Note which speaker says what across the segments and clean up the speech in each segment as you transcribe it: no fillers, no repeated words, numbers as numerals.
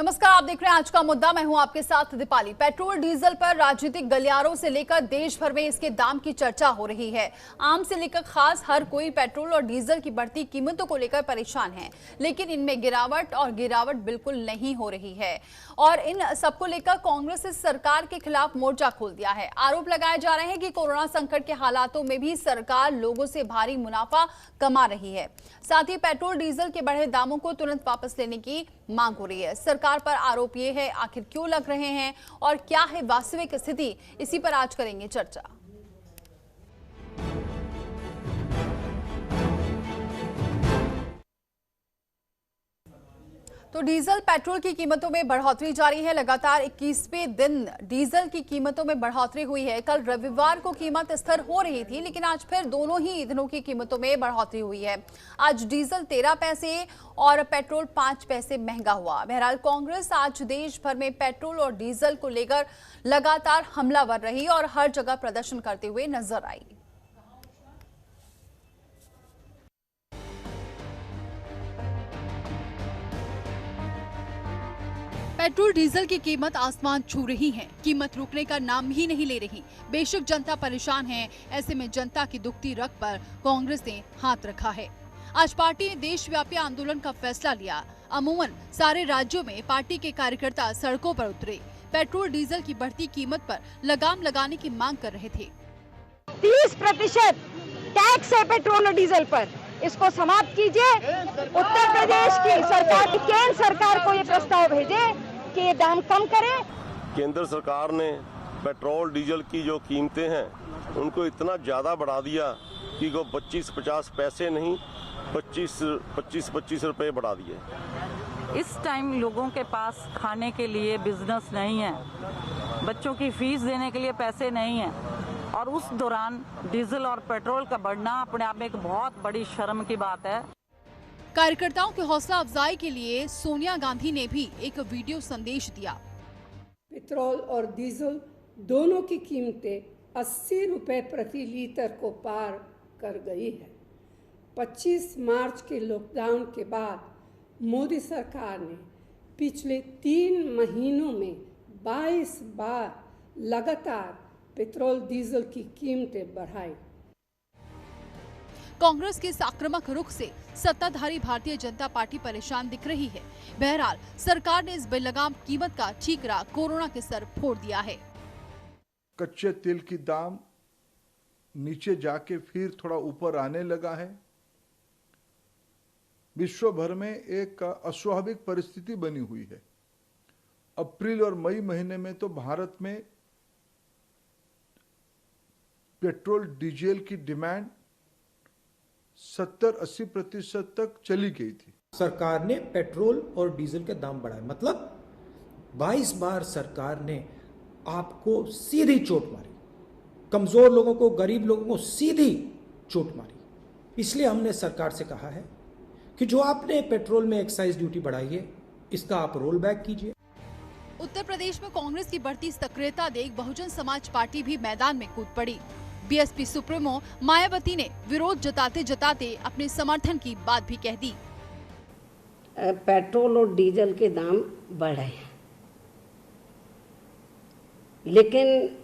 Speaker 1: नमस्कार, आप देख रहे हैं आज का मुद्दा। मैं हूं आपके साथ दीपाली। पेट्रोल डीजल पर राजनीतिक गलियारों से लेकर देश भर में इसके दाम की चर्चा हो रही है। आम से लेकर खास हर कोई पेट्रोल और डीजल की बढ़ती कीमतों को लेकर परेशान है, लेकिन इनमें गिरावट बिल्कुल नहीं हो रही है। और इन सबको लेकर कांग्रेस इस सरकार के खिलाफ मोर्चा खोल दिया है। आरोप लगाए जा रहे हैं कि कोरोना संकट के हालातों में भी सरकार लोगों से भारी मुनाफा कमा रही है। साथ ही पेट्रोल डीजल के बढ़े दामों को तुरंत वापस लेने की मांग हो रही है। सरकार पर आरोप ये है, आखिर क्यों लग रहे हैं और क्या है वास्तविक स्थिति, इसी पर आज करेंगे चर्चा। तो डीजल पेट्रोल की कीमतों में बढ़ोतरी जारी है। लगातार 21वें दिन डीजल की कीमतों में बढ़ोतरी हुई है। कल रविवार को कीमत स्थिर हो रही थी, लेकिन आज फिर दोनों ही ईंधनों की कीमतों में बढ़ोतरी हुई है। आज डीजल 13 पैसे और पेट्रोल 5 पैसे महंगा हुआ। बहरहाल कांग्रेस आज देश भर में पेट्रोल और डीजल को लेकर लगातार हमलावर रही और हर जगह प्रदर्शन करते हुए नजर आई। पेट्रोल डीजल की कीमत आसमान छू रही है। कीमत रुकने का नाम ही नहीं ले रही। बेशक जनता परेशान है, ऐसे में जनता की दुखती रग पर कांग्रेस ने हाथ रखा है। आज पार्टी ने देशव्यापी आंदोलन का फैसला लिया। अमूमन सारे राज्यों में पार्टी के कार्यकर्ता सड़कों पर उतरे। पेट्रोल डीजल की बढ़ती कीमत पर लगाम लगाने की मांग कर रहे थे।
Speaker 2: 30% टैक्स है पेट्रोल और डीजल पर, इसको समाप्त कीजिए। उत्तर प्रदेश की सरकार, केंद्र सरकार को ये प्रस्ताव भेजे कि ये दाम कम करें।
Speaker 3: केंद्र सरकार ने पेट्रोल डीजल की जो कीमतें हैं उनको इतना ज़्यादा बढ़ा दिया कि वो 25-50 पैसे नहीं 25 रुपए बढ़ा दिए।
Speaker 4: इस टाइम लोगों के पास खाने के लिए बिजनेस नहीं है, बच्चों की फीस देने के लिए पैसे नहीं है, और उस दौरान डीजल और पेट्रोल का बढ़ना अपने आप में एक बहुत बड़ी शर्म की बात है।
Speaker 1: कार्यकर्ताओं की हौसला अफजाई के लिए सोनिया गांधी ने भी एक वीडियो संदेश दिया।
Speaker 5: पेट्रोल और डीजल दोनों की कीमतें 80 रुपए प्रति लीटर को पार कर गई है। 25 मार्च के लॉकडाउन के बाद मोदी सरकार ने पिछले 3 महीनों में 22 बार लगातार पेट्रोल डीजल की कीमतें बढ़ाई।
Speaker 1: कांग्रेस के इस आक्रामक रुख से सत्ताधारी भारतीय जनता पार्टी परेशान दिख रही है। बहरहाल सरकार ने इस बेलगाम कीमत का ठीकरा कोरोना के सर फोड़ दिया है।
Speaker 6: कच्चे तेल की दाम नीचे जाके फिर थोड़ा ऊपर आने लगा है। विश्व भर में एक अस्वाभाविक परिस्थिति बनी हुई है। अप्रैल और मई महीने में तो भारत में पेट्रोल डीजल की डिमांड 70-80% तक चली गई थी।
Speaker 7: सरकार ने पेट्रोल और डीजल के दाम बढ़ाए, मतलब 22 बार सरकार ने आपको सीधी चोट मारी, कमजोर लोगों को, गरीब लोगों को सीधी चोट मारी। इसलिए हमने सरकार से कहा है कि जो आपने पेट्रोल में एक्साइज ड्यूटी बढ़ाई है, इसका आप रोल बैक कीजिए।
Speaker 1: उत्तर प्रदेश में कांग्रेस की बढ़ती सक्रियता देख बहुजन समाज पार्टी भी मैदान में कूद पड़ी। बीएसपी सुप्रीमो मायावती ने विरोध जताते जताते अपने समर्थन की बात भी कह दी।
Speaker 8: पेट्रोल और डीजल के दाम बढ़े हैं, लेकिन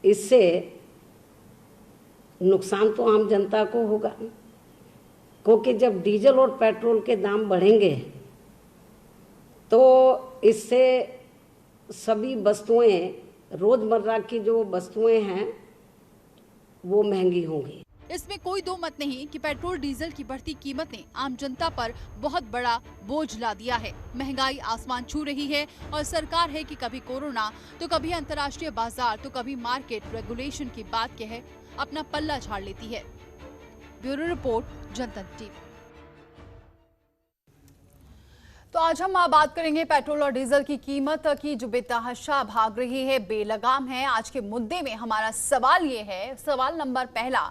Speaker 8: इससे नुकसान तो आम जनता को होगा, क्योंकि जब डीजल और पेट्रोल के दाम बढ़ेंगे तो इससे सभी वस्तुएं, रोजमर्रा की जो वस्तुएं हैं वो महंगी होंगी।
Speaker 1: इसमें कोई दो मत नहीं कि पेट्रोल डीजल की बढ़ती कीमतें आम जनता पर बहुत बड़ा बोझ ला दिया है। महंगाई आसमान छू रही है और सरकार है कि कभी कोरोना तो कभी अंतर्राष्ट्रीय बाजार तो कभी मार्केट रेगुलेशन की बात कह अपना पल्ला झाड़ लेती है। ब्यूरो रिपोर्ट, जनतंत्र टीवी। तो आज हम बात करेंगे पेट्रोल और डीजल की कीमत की जो बेतहाशा भाग रही है, बेलगाम है। आज के मुद्दे में हमारा सवाल ये है, सवाल नंबर पहला,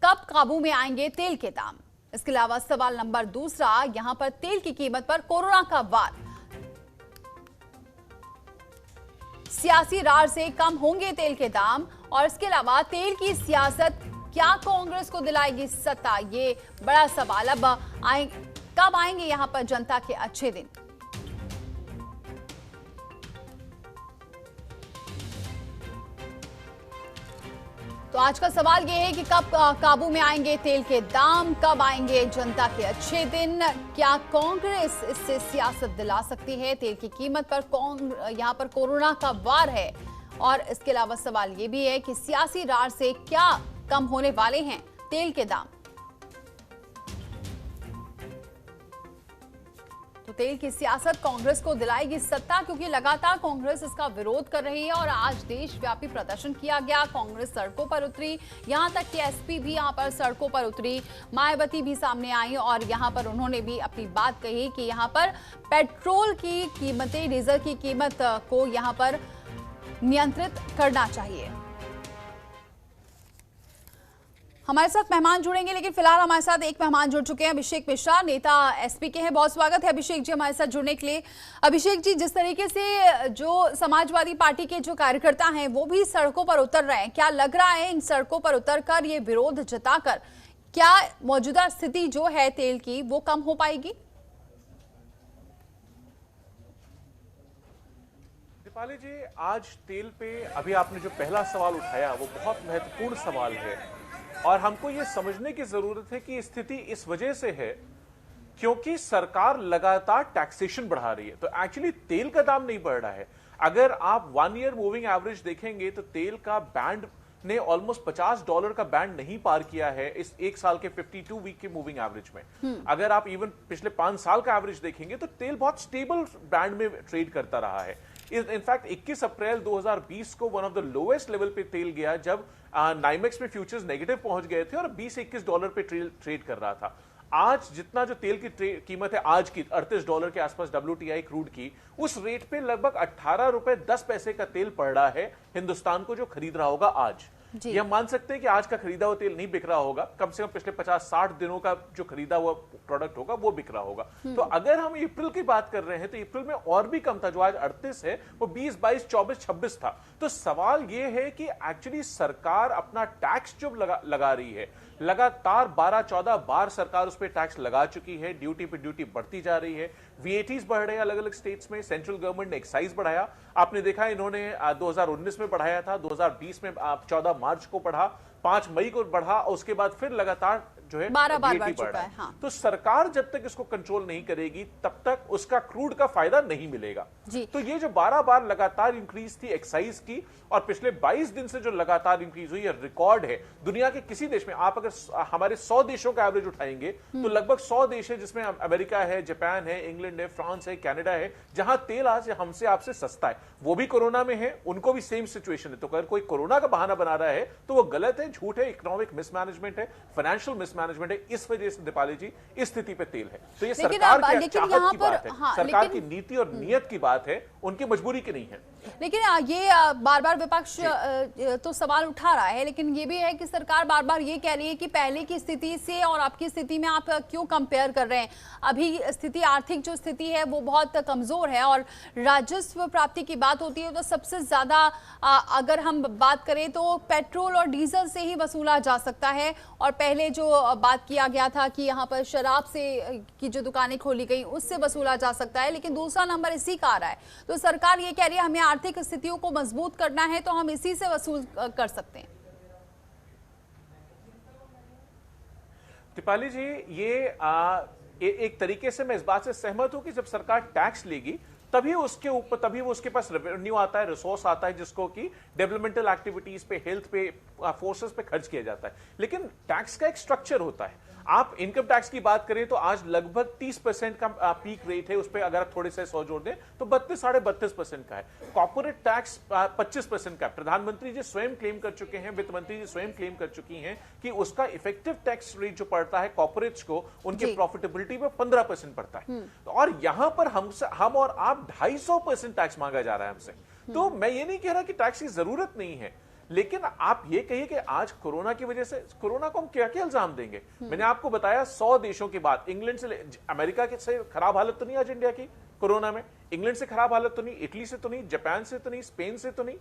Speaker 1: कब काबू में आएंगे तेल के दाम? इसके अलावा सवाल नंबर दूसरा, यहां पर तेल की कीमत पर कोरोना का वार, सियासी रार से कम होंगे तेल के दाम? और इसके अलावा तेल की सियासत क्या कांग्रेस को दिलाएगी सत्ता? ये बड़ा सवाल। अब कब आएंगे यहां पर जनता के अच्छे दिन? तो आज का सवाल ये है कि कब काबू में आएंगे तेल के दाम, कब आएंगे जनता के अच्छे दिन? क्या कांग्रेस इससे सियासत दिला सकती है? तेल की कीमत पर यहाँ पर कोरोना का वार है। और इसके अलावा सवाल ये भी है कि सियासी रार से क्या कम होने वाले हैं तेल के दाम? तो तेल की सियासत कांग्रेस को दिलाएगी सत्ता, क्योंकि लगातार कांग्रेस इसका विरोध कर रही है और आज देशव्यापी प्रदर्शन किया गया। कांग्रेस सड़कों पर उतरी, यहां तक कि एसपी भी यहां पर सड़कों पर उतरी, मायावती भी सामने आई और यहां पर उन्होंने भी अपनी बात कही कि यहां पर पेट्रोल की कीमतें, डीजल की कीमत को यहां पर नियंत्रित करना चाहिए। हमारे साथ मेहमान जुड़ेंगे, लेकिन फिलहाल हमारे साथ एक मेहमान जुड़ चुके हैं, अभिषेक मिश्रा, नेता एसपी के हैं। बहुत स्वागत है अभिषेक जी हमारे साथ जुड़ने के लिए। अभिषेक जी, जिस तरीके से जो समाजवादी पार्टी के जो कार्यकर्ता हैं वो भी सड़कों पर उतर रहे हैं, क्या लग रहा है इन सड़कों पर उतरकर ये विरोध जताकर क्या मौजूदा स्थिति जो है तेल की वो कम हो पाएगी?
Speaker 9: दीपाली जी, आज तेल पे अभी आपने जो पहला सवाल उठाया वो बहुत महत्वपूर्ण सवाल है और हमको ये समझने की जरूरत है कि स्थिति इस वजह से है क्योंकि सरकार लगातार टैक्सेशन बढ़ा रही है। तो एक्चुअली तेल का दाम नहीं बढ़ रहा है। अगर आप 1 ईयर मूविंग एवरेज देखेंगे तो तेल का बैंड ने ऑलमोस्ट $50 का बैंड नहीं पार किया है इस एक साल के 52 वीक के मूविंग एवरेज में। अगर आप इवन पिछले 5 साल का एवरेज देखेंगे तो तेल बहुत स्टेबल बैंड में ट्रेड करता रहा है। इनफैक्ट 21 अप्रैल 2020 को one of the lowest level पे तेल गया जब नाइमेक्स में फ्यूचर्स नेगेटिव पहुंच गए थे और $20-21 पे ट्रेड कर रहा था। आज जितना जो तेल की कीमत है आज की $38 के आसपास WTI क्रूड की, उस रेट पे लगभग 18 रुपए 10 पैसे का तेल पड़ रहा है हिंदुस्तान को जो खरीद रहा होगा आज। ये हम मान सकते हैं कि आज का खरीदा हुआ तेल नहीं बिक रहा होगा, कम से कम पिछले 50-60 दिनों का जो खरीदा हुआ प्रोडक्ट होगा वो बिक रहा होगा। तो अगर हम अप्रैल की बात कर रहे हैं तो अप्रैल में और भी कम था, जो आज 38 है वो 20, 22, 24, 26 था। तो सवाल ये है कि एक्चुअली सरकार अपना टैक्स जो लगा रही है, लगातार 12-14 बार सरकार उस पर टैक्स लगा चुकी है, ड्यूटी पे ड्यूटी बढ़ती जा रही है, VATs बढ़ रहे हैं अलग अलग स्टेट्स में, सेंट्रल गवर्नमेंट ने एक्साइज बढ़ाया, आपने देखा इन्होंने 2019 में बढ़ाया था, 2020 में 14 मार्च को बढ़ा, 5 मई को बढ़ा और उसके बाद फिर लगातार जो है
Speaker 1: 12 बार
Speaker 9: बढ़
Speaker 1: चुका
Speaker 9: रहा
Speaker 1: है। हाँ।
Speaker 9: तो सरकार जब तक इसको कंट्रोल नहीं करेगी तब तक उसका क्रूड का फायदा नहीं मिलेगा। तो ये जो 12 बार लगातार इंक्रीज थी एक्साइज की और पिछले 22 दिन से जो लगातार इंक्रीज हुई है, रिकॉर्ड है दुनिया के किसी देश में। आप अगर हमारे 100 देशों का एवरेज उठाएंगे तो लगभग 100 देश है जिसमें अमेरिका है, जापान है, इंग्लैंड है, फ्रांस है, कनाडा है, जहां तेल आज हमसे आपसे सस्ता है। वो भी कोरोना में है, उनको भी सेम सिचुएशन है। तो अगर कोई कोरोना का बहाना बना रहा है तो वो गलत है, झूठ है, इकोनॉमिक मिसमैनेजमेंट है, फाइनेंशियल मिसमैनेजमेंट है। इस वजह से दीपाली जी इस स्थिति पे तेल है। तो ये सरकार की चाहत की बात है, सरकार की नीति और नियत की बात है, उनकी मजबूरी की नहीं है।
Speaker 1: लेकिन ये बार बार विपक्ष तो सवाल उठा रहा है, लेकिन ये भी है कि सरकार बार बार ये कह रही है कि पहले की स्थिति से और आपकी स्थिति में आप क्यों कंपेयर कर रहे हैं। अभी स्थिति, आर्थिक जो स्थिति है वो बहुत कमजोर है और राजस्व प्राप्ति की बात होती है तो सबसे ज्यादा अगर हम बात करें तो पेट्रोल और डीजल से ही वसूला जा सकता है। और पहले जो बात किया गया था कि यहाँ पर शराब से की जो दुकानें खोली गई उससे वसूला जा सकता है, लेकिन दूसरा नंबर इसी का आ रहा है। तो सरकार ये कह रही है हमें आर्थिक स्थितियों को मजबूत करना है तो हम इसी से वसूल कर सकते हैं।
Speaker 9: दीपाली जी, ये एक तरीके से मैं इस बात से सहमत हूं कि जब सरकार टैक्स लेगी तभी वो उसके पास रेवेन्यू आता है, रिसोर्स आता है जिसको कि डेवलपमेंटल एक्टिविटीज पे, हेल्थ पे, फोर्सेस पे खर्च किया जाता है। लेकिन टैक्स का एक स्ट्रक्चर होता है। आप इनकम टैक्स की बात करें तो आज लगभग 30% का पीक रेट है, उस पर अगर आप थोड़े से 100 जोड़ दें तो 32-32.5% का है। कॉर्पोरेट टैक्स 25% का है। प्रधानमंत्री जी स्वयं क्लेम कर चुके हैं, वित्त मंत्री जी स्वयं क्लेम कर चुकी हैं कि उसका इफेक्टिव टैक्स रेट जो पड़ता है कॉर्पोरेट्स को, उनकी प्रॉफिटेबिलिटी में 15% पड़ता है। और यहां पर हम और आप 250% टैक्स मांगा जा रहा है हमसे। तो मैं ये नहीं कह रहा कि टैक्स की जरूरत नहीं है, लेकिन आप ये कहिए कि आज कोरोना की वजह से, कोरोना को हम क्या क्या इल्जाम देंगे? मैंने आपको बताया 100 देशों की बात, इंग्लैंड से अमेरिका के से खराब हालत तो नहीं आज इंडिया की, कोरोना में। इंग्लैंड से खराब हालत तो नहीं, इटली से तो नहीं, जापान से तो नहीं, स्पेन से तो नहीं।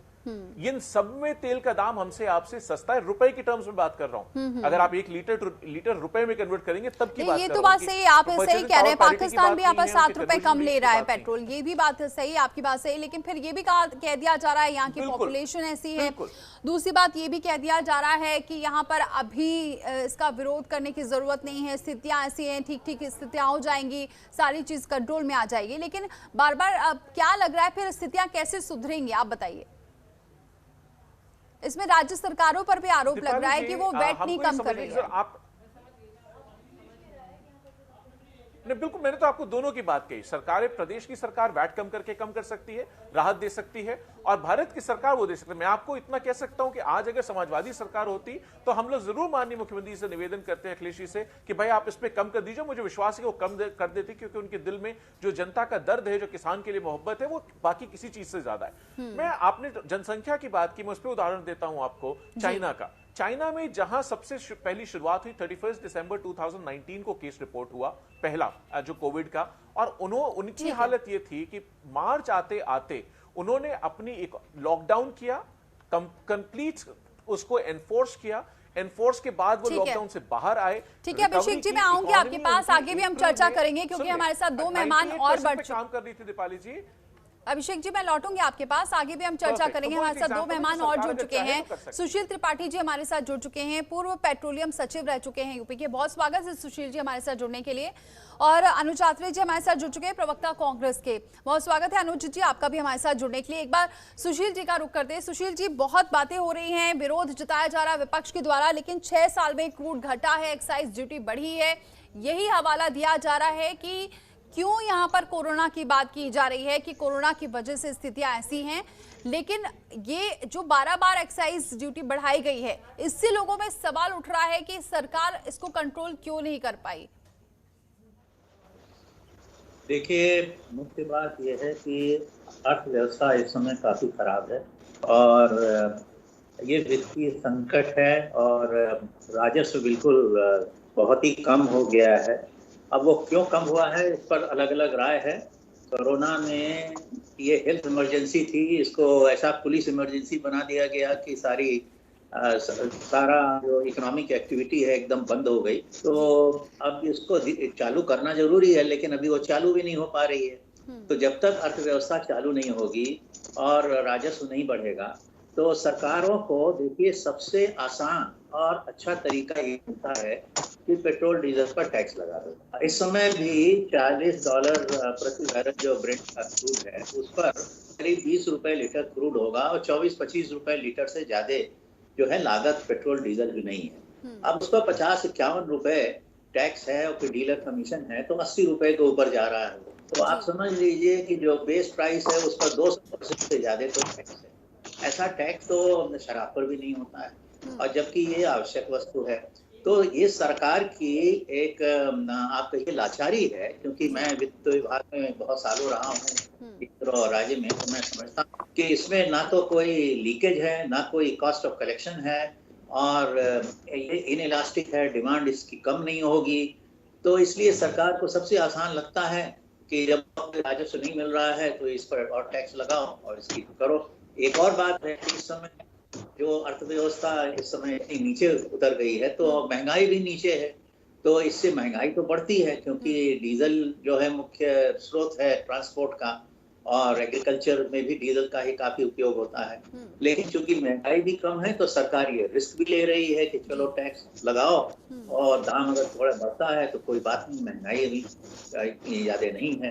Speaker 9: इन सब में तेल का दाम हमसे आपसे सस्ता है। रुपए की टर्म्स में बात कर रहा हूं। अगर आप 1 लीटर रुपए में कन्वर्ट करेंगे तब की बात
Speaker 1: ये
Speaker 9: कर
Speaker 1: तो
Speaker 9: रहा हूं
Speaker 1: बात सही है, आप सही कह रहे हैं। पाकिस्तान भी यहाँ पर 7 रुपए कम ले रहा है पेट्रोल, ये भी बात सही है, आपकी बात सही है। लेकिन फिर ये भी कह दिया जा रहा है यहाँ की पॉपुलेशन ऐसी है। दूसरी बात ये भी कह दिया जा रहा है कि यहाँ पर अभी इसका विरोध करने की जरूरत नहीं है, स्थितियां ऐसी हैं, ठीक ठीक स्थितियां हो जाएंगी, सारी चीज कंट्रोल में आ जाएगी। लेकिन बार बार अब क्या लग रहा है फिर स्थितियां कैसे सुधरेंगी, आप बताइए। इसमें राज्य सरकारों पर भी आरोप लग रहा है कि वो वैट नहीं कम कर रही है।
Speaker 9: नहीं, बिल्कुल, मैंने तो आपको दोनों की बात कही। सरकारें, प्रदेश की सरकार वैट कम करके कम कर सकती है, राहत दे सकती है, और भारत की सरकार वो दे सकती है। मैं आपको इतना कह सकता हूं कि आज अगर समाजवादी सरकार होती तो हम लोग जरूर माननीय मुख्यमंत्री से निवेदन करते हैं, अखिलेश जी से, कि भाई आप इस पे कम कर दीजिए। मुझे विश्वास है कि वो कम कर देती, क्योंकि उनके दिल में जो जनता का दर्द है, जो किसान के लिए मोहब्बत है, वो बाकी किसी चीज से ज्यादा है। मैं, आपने जनसंख्या की बात की, मैं उस पर उदाहरण देता हूं आपको चाइना का। चाइना में जहां सबसे पहली शुरुआत हुई 31 दिसंबर 2019 को केस रिपोर्ट हुआ पहला जो कोविड का, और उनकी हालत ये थी कि मार्च आते आते उन्होंने अपनी एक लॉकडाउन किया, कंप्लीट उसको एनफोर्स किया, एनफोर्स के बाद वो लॉकडाउन से बाहर आए।
Speaker 1: ठीक है अभिषेक जी, मैं आऊंगी आपके पास, आगे भी हम चर्चा करेंगे, क्योंकि हमारे साथ 2 मेहमान और बढ़
Speaker 9: काम कर रही थी दीपाली जी।
Speaker 1: अभिषेक जी मैं लौटूंगी आपके पास, आगे भी हम चर्चा करेंगे। हमारे साथ 2 मेहमान और जुड़ चुके हैं। सुशील त्रिपाठी जी हमारे साथ जुड़ चुके हैं, पूर्व पेट्रोलियम सचिव रह चुके हैं यूपी के। बहुत स्वागत है सुशील जी हमारे साथ जुड़ने के लिए। और अनुज चात्रे जी हमारे साथ जुड़ चुके हैं, प्रवक्ता कांग्रेस के। बहुत स्वागत है अनुज जी आपका भी हमारे साथ जुड़ने के लिए। एक बार सुशील जी का रुख करते हैं। सुशील जी, बहुत बातें हो रही हैं, विरोध जताया जा रहा है विपक्ष के द्वारा, लेकिन 6 साल में क्रूड घटा है, एक्साइज ड्यूटी बढ़ी है, यही हवाला दिया जा रहा है कि क्यों यहाँ पर कोरोना की बात की जा रही है कि कोरोना की वजह से स्थितियां ऐसी हैं। लेकिन ये जो 12 बार एक्साइज ड्यूटी बढ़ाई गई है, इससे लोगों में सवाल उठ रहा है कि सरकार इसको कंट्रोल क्यों नहीं कर पाई।
Speaker 10: देखिए, मुख्य बात यह है कि अर्थव्यवस्था इस समय काफी खराब है, और ये वित्तीय संकट है, और राजस्व बिल्कुल बहुत ही कम हो गया है। अब वो क्यों कम हुआ है, इस पर अलग अलग राय है। कोरोना में ये हेल्थ इमरजेंसी थी, इसको ऐसा पुलिस इमरजेंसी बना दिया गया कि सारा जो इकोनॉमिक एक्टिविटी है एकदम बंद हो गई। तो अब इसको चालू करना जरूरी है, लेकिन अभी वो चालू भी नहीं हो पा रही है। तो जब तक अर्थव्यवस्था चालू नहीं होगी और राजस्व नहीं बढ़ेगा, तो सरकारों को, देखिए, सबसे आसान और अच्छा तरीका ये होता है कि पेट्रोल डीजल पर टैक्स लगा दो। इस समय भी $40 प्रति बैरल जो ब्रेंट का क्रूड है, उस पर करीब 20 रुपए लीटर क्रूड होगा, और 24-25 रुपए लीटर से ज्यादा जो है लागत पेट्रोल डीजल की नहीं है। अब उस पर 50-51 रुपए टैक्स है, और फिर डीलर कमीशन है, तो 80 रुपए के ऊपर जा रहा है। तो आप समझ लीजिए कि जो बेस प्राइस है उस पर 200% से ज्यादा तो टैक्स है। ऐसा टैक्स तो शराब पर भी नहीं होता है, और जबकि ये आवश्यक वस्तु है। तो ये सरकार की एक, आप कहिए, लाचारी है, क्योंकि मैं वित्त विभाग में बहुत सालों रहा हूँ राज्य में, तो मैं समझता हूँ कि इसमें ना तो कोई लीकेज है, ना कोई कॉस्ट ऑफ कलेक्शन है, और ये इनइलास्टिक है, डिमांड इसकी कम नहीं होगी। तो इसलिए सरकार को सबसे आसान लगता है कि जब राजस्व नहीं मिल रहा है तो इस पर और टैक्स लगाओ और इसकी करो। एक और बात है कि इस समय जो अर्थव्यवस्था इस समय इतनी नीचे उतर गई है, तो महंगाई भी नीचे है, तो इससे महंगाई तो बढ़ती है, क्योंकि डीजल जो है मुख्य स्रोत है ट्रांसपोर्ट का, और एग्रीकल्चर में भी डीजल का ही काफी उपयोग होता है। लेकिन चूंकि महंगाई भी कम है, तो सरकार ये रिस्क भी ले रही है कि चलो टैक्स लगाओ, और दाम अगर थोड़ा बढ़ता है तो कोई बात नहीं, महंगाई अभी इतनी ज्यादा नहीं है।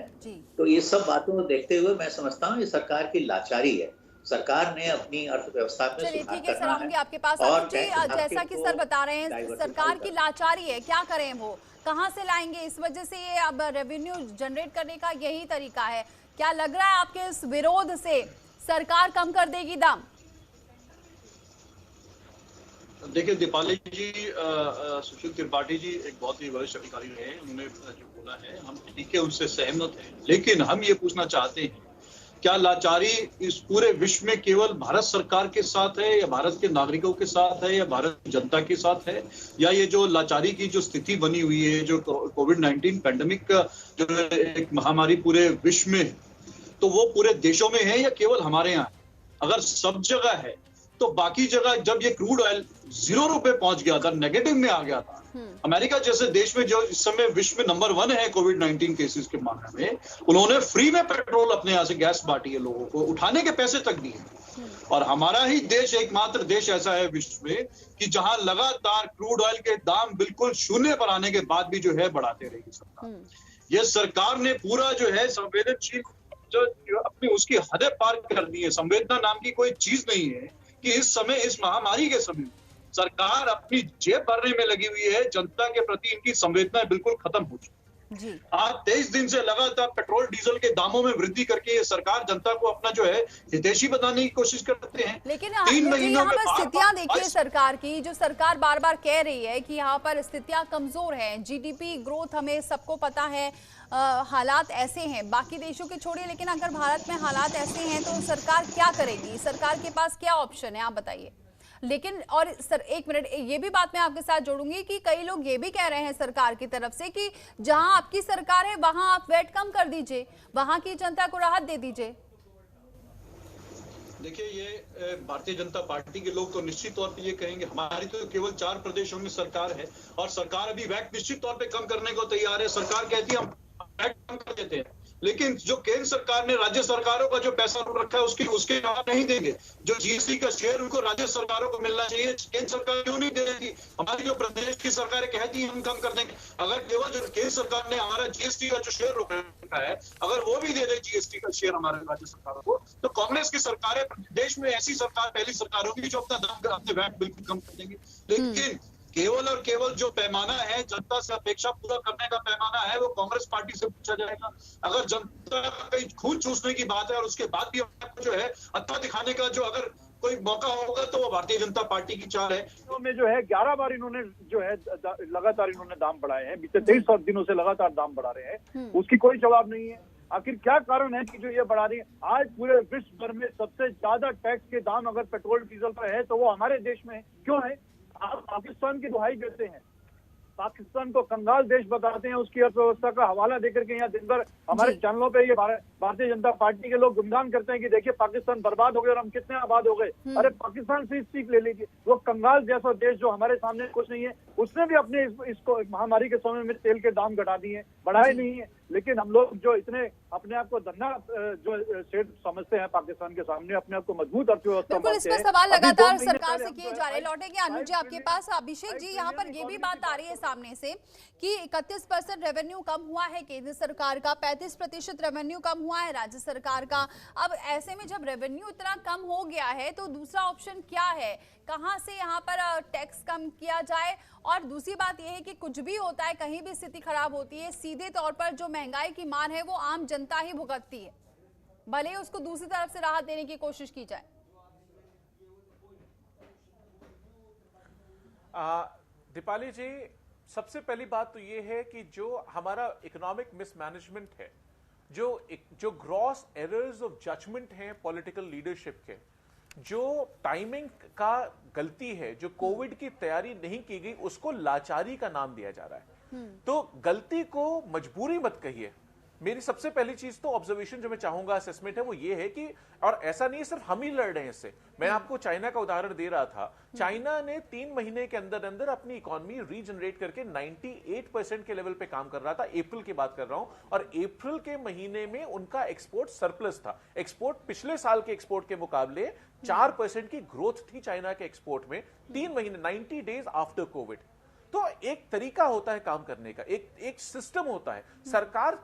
Speaker 10: तो ये सब बातों को देखते हुए मैं समझता हूँ ये सरकार की लाचारी है। सरकार ने अपनी अर्थव्यवस्था में सुधार करना है।
Speaker 1: आपके पास और जैसा कि सर बता रहे हैं, सरकार की लाचारी है, क्या करें, वो कहां से लाएंगे? इस वजह से ये अब रेवेन्यू जनरेट करने का यही तरीका है। क्या लग रहा है आपके इस विरोध से सरकार कम कर देगी दाम?
Speaker 11: देखिए दीपाली जी, सुशील त्रिपाठी जी एक बहुत ही वरिष्ठ अधिकारी रहे, उन्होंने जो बोला है हम ठीक है, उनसे सहमत हैं। लेकिन हम ये पूछना चाहते हैं क्या लाचारी इस पूरे विश्व में केवल भारत सरकार के साथ है, या भारत के नागरिकों के साथ है, या भारत की जनता के साथ है, या ये जो लाचारी की जो स्थिति बनी हुई है, जो कोविड-19 पैंडेमिक का जो एक महामारी पूरे विश्व में, तो वो पूरे देशों में है या केवल हमारे यहाँ? अगर सब जगह है तो बाकी जगह जब ये क्रूड ऑयल ₹0 पहुंच गया था, नेगेटिव में आ गया था, अमेरिका जैसे देश में जो इस समय विश्व में नंबर 1 है कोविड-19 केसेस के मामले में, उन्होंने फ्री में पेट्रोल अपने यहाँ से गैस बांटी है लोगों को, उठाने के पैसे तक दिए। और हमारा ही देश एकमात्र देश ऐसा है विश्व में कि जहां लगातार क्रूड ऑयल के दाम बिल्कुल शून्य पर आने के बाद भी जो है बढ़ाते रहेगी सरकार। ये सरकार ने पूरा जो है संवेदनशील जो अपनी उसकी हदें पार कर दी है। संवेदना नाम की कोई चीज नहीं है कि इस समय, इस महामारी के समय सरकार अपनी जेब भरने में लगी हुई है। जनता के प्रति इनकी संवेदना बिल्कुल खत्म हो चुकी है। आज 23 दिन से लगातार पेट्रोल डीजल के दामों में वृद्धि करके ये सरकार जनता को अपना जो है हितैषी बनाने की कोशिश करते हैं।
Speaker 1: लेकिन
Speaker 11: 3 महीनों में
Speaker 1: स्थितियां देखिए सरकार की, जो सरकार बार बार कह रही है कि यहाँ पर स्थितियां कमजोर हैं, जीडीपी ग्रोथ हमें सबको पता है, हालात ऐसे हैं, बाकी देशों के छोड़िए, लेकिन अगर भारत में हालात ऐसे हैं तो सरकार क्या करेगी? सरकार के पास क्या ऑप्शन है, आप बताइए। लेकिन और सर एक मिनट, ये भी बात मैं आपके साथ जोड़ूंगी कि कई लोग ये भी कह रहे हैं सरकार की तरफ से कि जहां आपकी सरकार है वहां आप वेट कम कर दीजिए, वहां की जनता को राहत दे दीजिए।
Speaker 11: देखिए, ये भारतीय जनता पार्टी के लोग तो निश्चित तौर पे ये कहेंगे हमारी तो केवल 4 प्रदेशों में सरकार है और सरकार अभी वैट निश्चित तौर पे कम करने को तैयार है। सरकार कहती है हम वैट कम कर देते हैं, लेकिन जो केंद्र सरकार ने राज्य सरकारों का जो पैसा रखा है उसके जवाब नहीं देंगे। जो जीएसटी का शेयर उनको राज्य सरकारों को मिलना चाहिए, केंद्र सरकार क्यों नहीं दे रही थी? हमारी जो प्रदेश की सरकारें कहती हैं हम कम कर देंगे। अगर केवल जो केंद्र सरकार ने हमारा जीएसटी का जो शेयर रखा है, अगर वो भी दे दे जीएसटी का शेयर हमारे राज्य सरकारों को, तो कांग्रेस की सरकारें देश में ऐसी सरकार पहली सरकार होगी जो अपना दाम अपने वैट बिल्कुल कम कर देंगे। लेकिन केवल और केवल जो पैमाना है, जनता से अपेक्षा पूरा करने का पैमाना है, वो कांग्रेस पार्टी से पूछा जाएगा। अगर जनता कहीं खून चूसने की बात है और उसके बाद भी जो है हत्या दिखाने का जो अगर कोई मौका होगा तो वो भारतीय जनता पार्टी की चाल है।
Speaker 12: तो में जो है 11 बार इन्होंने जो है लगातार इन्होंने दाम बढ़ाए हैं, बीते 23 दिनों से लगातार दाम बढ़ा रहे हैं, उसकी कोई जवाब नहीं है। आखिर क्या कारण है कि जो ये बढ़ा रही है? आज पूरे विश्व भर में सबसे ज्यादा टैक्स के दाम अगर पेट्रोल डीजल पर है तो वो हमारे देश में क्यों है? आप पाकिस्तान की दुहाई देते हैं, पाकिस्तान को कंगाल देश बताते हैं, उसकी अर्थव्यवस्था का हवाला देकर के यहाँ दिन भर हमारे चैनलों पे ये भारतीय जनता पार्टी के लोग गुणगान करते हैं कि देखिए पाकिस्तान बर्बाद हो गया और हम कितने आबाद हो गए। अरे पाकिस्तान से सीख ले लीजिए, वो कंगाल जैसा देश जो हमारे सामने कुछ नहीं है, उसने भी अपने इसको महामारी के समय में तेल के दाम घटा दिए, बढ़ाए नहीं है। लेकिन हम लोग जो इतने अपने आप को धन्ना जो सेठ समझते हैं पाकिस्तान के सामने, अपने आप को मजबूत अर्थव्यवस्था
Speaker 1: बिल्कुल, इस पर सवाल लगातार सरकार से किए जा रहे हैं। लौटेंगे अनुज जी आपके पास। अभिषेक जी, यहाँ पर ये भी बात आ रही है सामने से कि 31% रेवेन्यू कम हुआ है केंद्र सरकार का, 35% रेवेन्यू कम हुआ है राज्य सरकार का। अब ऐसे में जब रेवेन्यू इतना कम हो गया है तो दूसरा ऑप्शन क्या है? कहां से यहाँ पर टैक्स कम किया जाए? और दूसरी बात यह है कि कुछ भी होता है, कहीं भी स्थिति खराब होती है, सीधे तौर पर जो महंगाई की मार है वो आम जनता ही भुगतती है, भले ही उसको दूसरी तरफ से राहत देने की कोशिश की जाए।
Speaker 9: दीपाली जी, सबसे पहली बात तो ये है कि जो हमारा इकोनॉमिक मिसमैनेजमेंट है, जो ग्रॉस एरर्स ऑफ जजमेंट हैं पॉलिटिकल लीडरशिप के, जो टाइमिंग का गलती है, जो कोविड की तैयारी नहीं की गई, उसको लाचारी का नाम दिया जा रहा है। तो गलती को मजबूरी मत कहिए। मेरी सबसे पहली चीज तो ऑब्जर्वेशन जो मैं चाहूंगा, असेसमेंट है, वो ये है कि, और ऐसा नहीं सिर्फ हम ही लड़ रहे हैं इससे। मैं आपको चाइना का उदाहरण दे रहा था। चाइना ने 3 महीने के अंदर अंदर अपनी इकोनॉमी रीजनरेट करके 98% के लेवल पे काम कर रहा था। अप्रैल की बात कर रहा हूं, और अप्रैल के महीने में उनका एक्सपोर्ट सरप्लस था। एक्सपोर्ट पिछले साल के एक्सपोर्ट के मुकाबले 4% की ग्रोथ थी चाइना के एक्सपोर्ट में 3 महीने, 90 डेज आफ्टर कोविड। तो एक तरीका होता है काम करने का, एक सिस्टम होता है। सरकार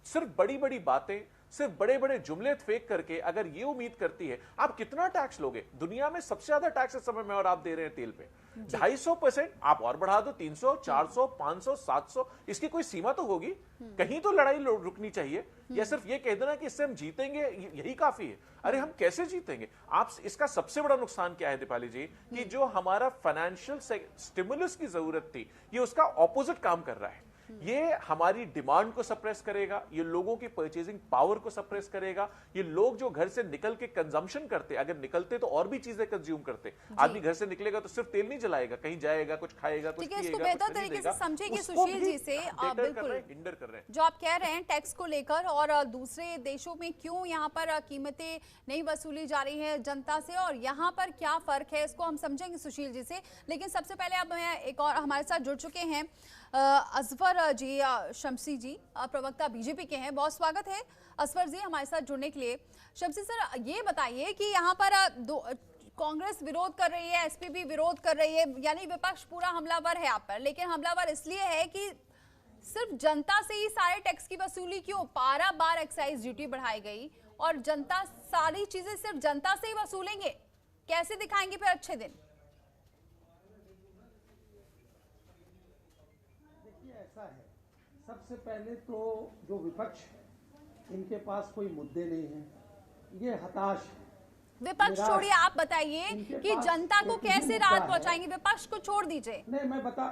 Speaker 9: सिर्फ बड़ी बड़ी बातें, सिर्फ बड़े बड़े जुमले फेंक करके अगर ये उम्मीद करती है, आप कितना टैक्स लोगे? दुनिया में सबसे ज्यादा टैक्स इस समय में और आप दे रहे हैं तेल पे 250%, आप और बढ़ा दो 300, 400, 500, 700, इसकी कोई सीमा तो होगी। कहीं तो लड़ाई रुकनी चाहिए। या सिर्फ ये कह देना कि इससे हम जीतेंगे यही काफी है? अरे हम कैसे जीतेंगे? आप इसका सबसे बड़ा नुकसान क्या है दीपाली जी, कि जो हमारा फाइनेंशियल स्टिमुलस की जरूरत थी, ये उसका ऑपोजिट काम कर रहा है। ये हमारी डिमांड को सप्रेस करेगा, ये लोगों की परचेजिंग पावर को सप्रेस करेगा। ये लोग जो घर से निकल के कंजम्पशन करते, अगर निकलते तो और भी चीजें कंज्यूम करते। आदमी घर से निकलेगा तो सिर्फ तेल नहीं जलाएगा, कहीं जाएगा, कुछ खाएगा, कुछ पिएगा,
Speaker 1: इसको बेहतर तरीके से समझेंगे सुशील जी से। बिल्कुल
Speaker 9: हिंडर कर रहे हैं
Speaker 1: जो आप कह रहे हैं टैक्स को लेकर, और दूसरे देशों में क्यों यहाँ पर कीमतें नहीं वसूली जा रही है जनता से, और यहाँ पर क्या फर्क है, इसको हम समझेंगे सुशील जी से। लेकिन सबसे पहले अब एक और हमारे साथ जुड़ चुके हैं असफर जी शमसी जी, प्रवक्ता बीजेपी के हैं। बहुत स्वागत है असफर जी हमारे साथ जुड़ने के लिए। शमसी सर, ये बताइए कि यहाँ पर कांग्रेस विरोध कर रही है, एसपी भी विरोध कर रही है, यानी विपक्ष पूरा हमलावर है आप पर। लेकिन हमलावर इसलिए है कि सिर्फ जनता से ही सारे टैक्स की वसूली क्यों? 12 बार एक्साइज ड्यूटी बढ़ाई गई और जनता सारी चीजें सिर्फ जनता से ही वसूलेंगे, कैसे दिखाएंगे फिर अच्छे दिन?
Speaker 13: ऐसा है, सबसे पहले तो जो विपक्ष है इनके पास कोई मुद्दे नहीं है, ये हताश है।
Speaker 1: विपक्ष छोड़िए, आप बताइए कि जनता को कैसे राहत पहुंचाएंगे? विपक्ष को छोड़ दीजिए।
Speaker 13: नहीं मैं बता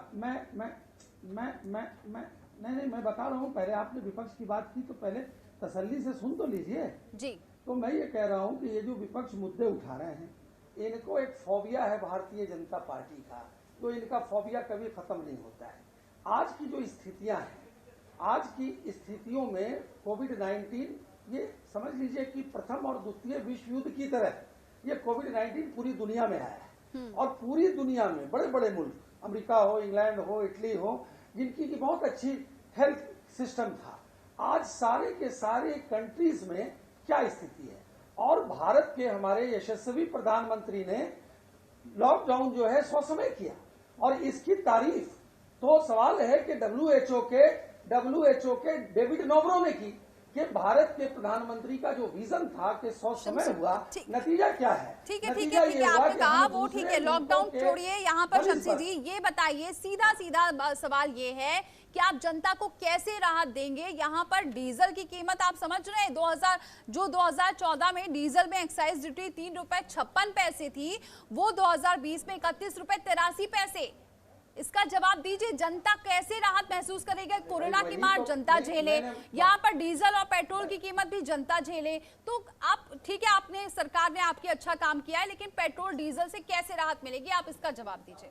Speaker 13: रहा हूँ। पहले आपने विपक्ष की बात की तो पहले तसल्ली से सुन तो लीजिए
Speaker 1: जी।
Speaker 13: तो मैं ये कह रहा हूँ कि ये जो विपक्ष मुद्दे उठा रहे हैं, इनको एक फोबिया है भारतीय जनता पार्टी का, तो इनका फोबिया कभी खत्म नहीं होता है। आज की जो स्थितियां हैं, आज की स्थितियों में कोविड-19 ये समझ लीजिए कि प्रथम और द्वितीय विश्व युद्ध की तरह ये कोविड-19 पूरी दुनिया में आया है। और पूरी दुनिया में बड़े बड़े मुल्क, अमेरिका हो, इंग्लैंड हो, इटली हो, जिनकी की बहुत अच्छी हेल्थ सिस्टम था, आज सारे के सारे कंट्रीज में क्या स्थिति है। और भारत के हमारे यशस्वी प्रधानमंत्री ने लॉकडाउन जो है ससमय किया, और इसकी तारीफ तो सवाल है कि डब्ल्यूएचओ के डेविड नोबरो ने की कि भारत के प्रधानमंत्री का जो विजन था कि 100 समय हुआ, नतीजा क्या है?
Speaker 1: ठीक है आपने कहा वो ठीक है, लॉकडाउन छोड़िए। यहाँ पर शमसी जी ये बताइए, सीधा सीधा सवाल ये है कि आप जनता को कैसे राहत देंगे? यहाँ पर डीजल की कीमत आप समझ रहे हैं, 2014 में डीजल में एक्साइज ड्यूटी 3 रुपए 56 पैसे थी, वो 2020 में 31 रुपए 83 पैसे। इसका जवाब दीजिए, जनता कैसे राहत महसूस करेगी? कोरोना की मार जनता झेले, यहाँ पर डीजल और पेट्रोल की कीमत भी जनता झेले। तो आप ठीक है, आपने सरकार ने आपकी अच्छा काम किया है, लेकिन पेट्रोल डीजल से कैसे राहत मिलेगी? आप इसका जवाब दीजिए।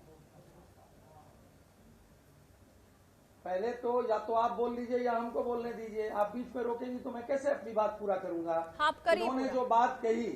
Speaker 13: पहले तो या तो आप बोल लीजिए या हमको बोलने दीजिए। आप बीच में रोकेंगी तो मैं कैसे अपनी बात पूरा करूंगा? उन्होंने जो बात कही,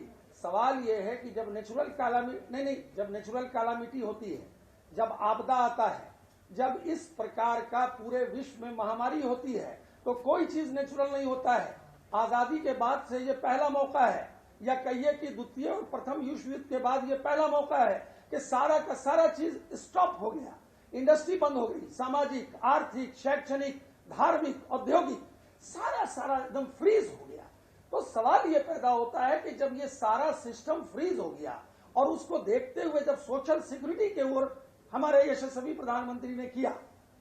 Speaker 13: सवाल ये है कि जब नेचुरल कैलामिटी होती है, जब आपदा आता है, जब इस प्रकार का पूरे विश्व में महामारी होती है, तो कोई चीज नेचुरल नहीं होता है। आजादी के बाद से ये पहला मौका है, या कहिए कि द्वितीय और प्रथम विश्व युद्ध के बाद ये पहला मौका है कि सारा का सारा चीज स्टॉप हो गया, इंडस्ट्री बंद हो गई, सामाजिक, आर्थिक, शैक्षणिक, धार्मिक, औद्योगिक, सारा एकदम फ्रीज हो गया। तो सवाल ये पैदा होता है कि जब ये सारा सिस्टम फ्रीज हो गया, और उसको देखते हुए जब सोशल सिक्योरिटी के ओर हमारे यशस्वी प्रधानमंत्री ने किया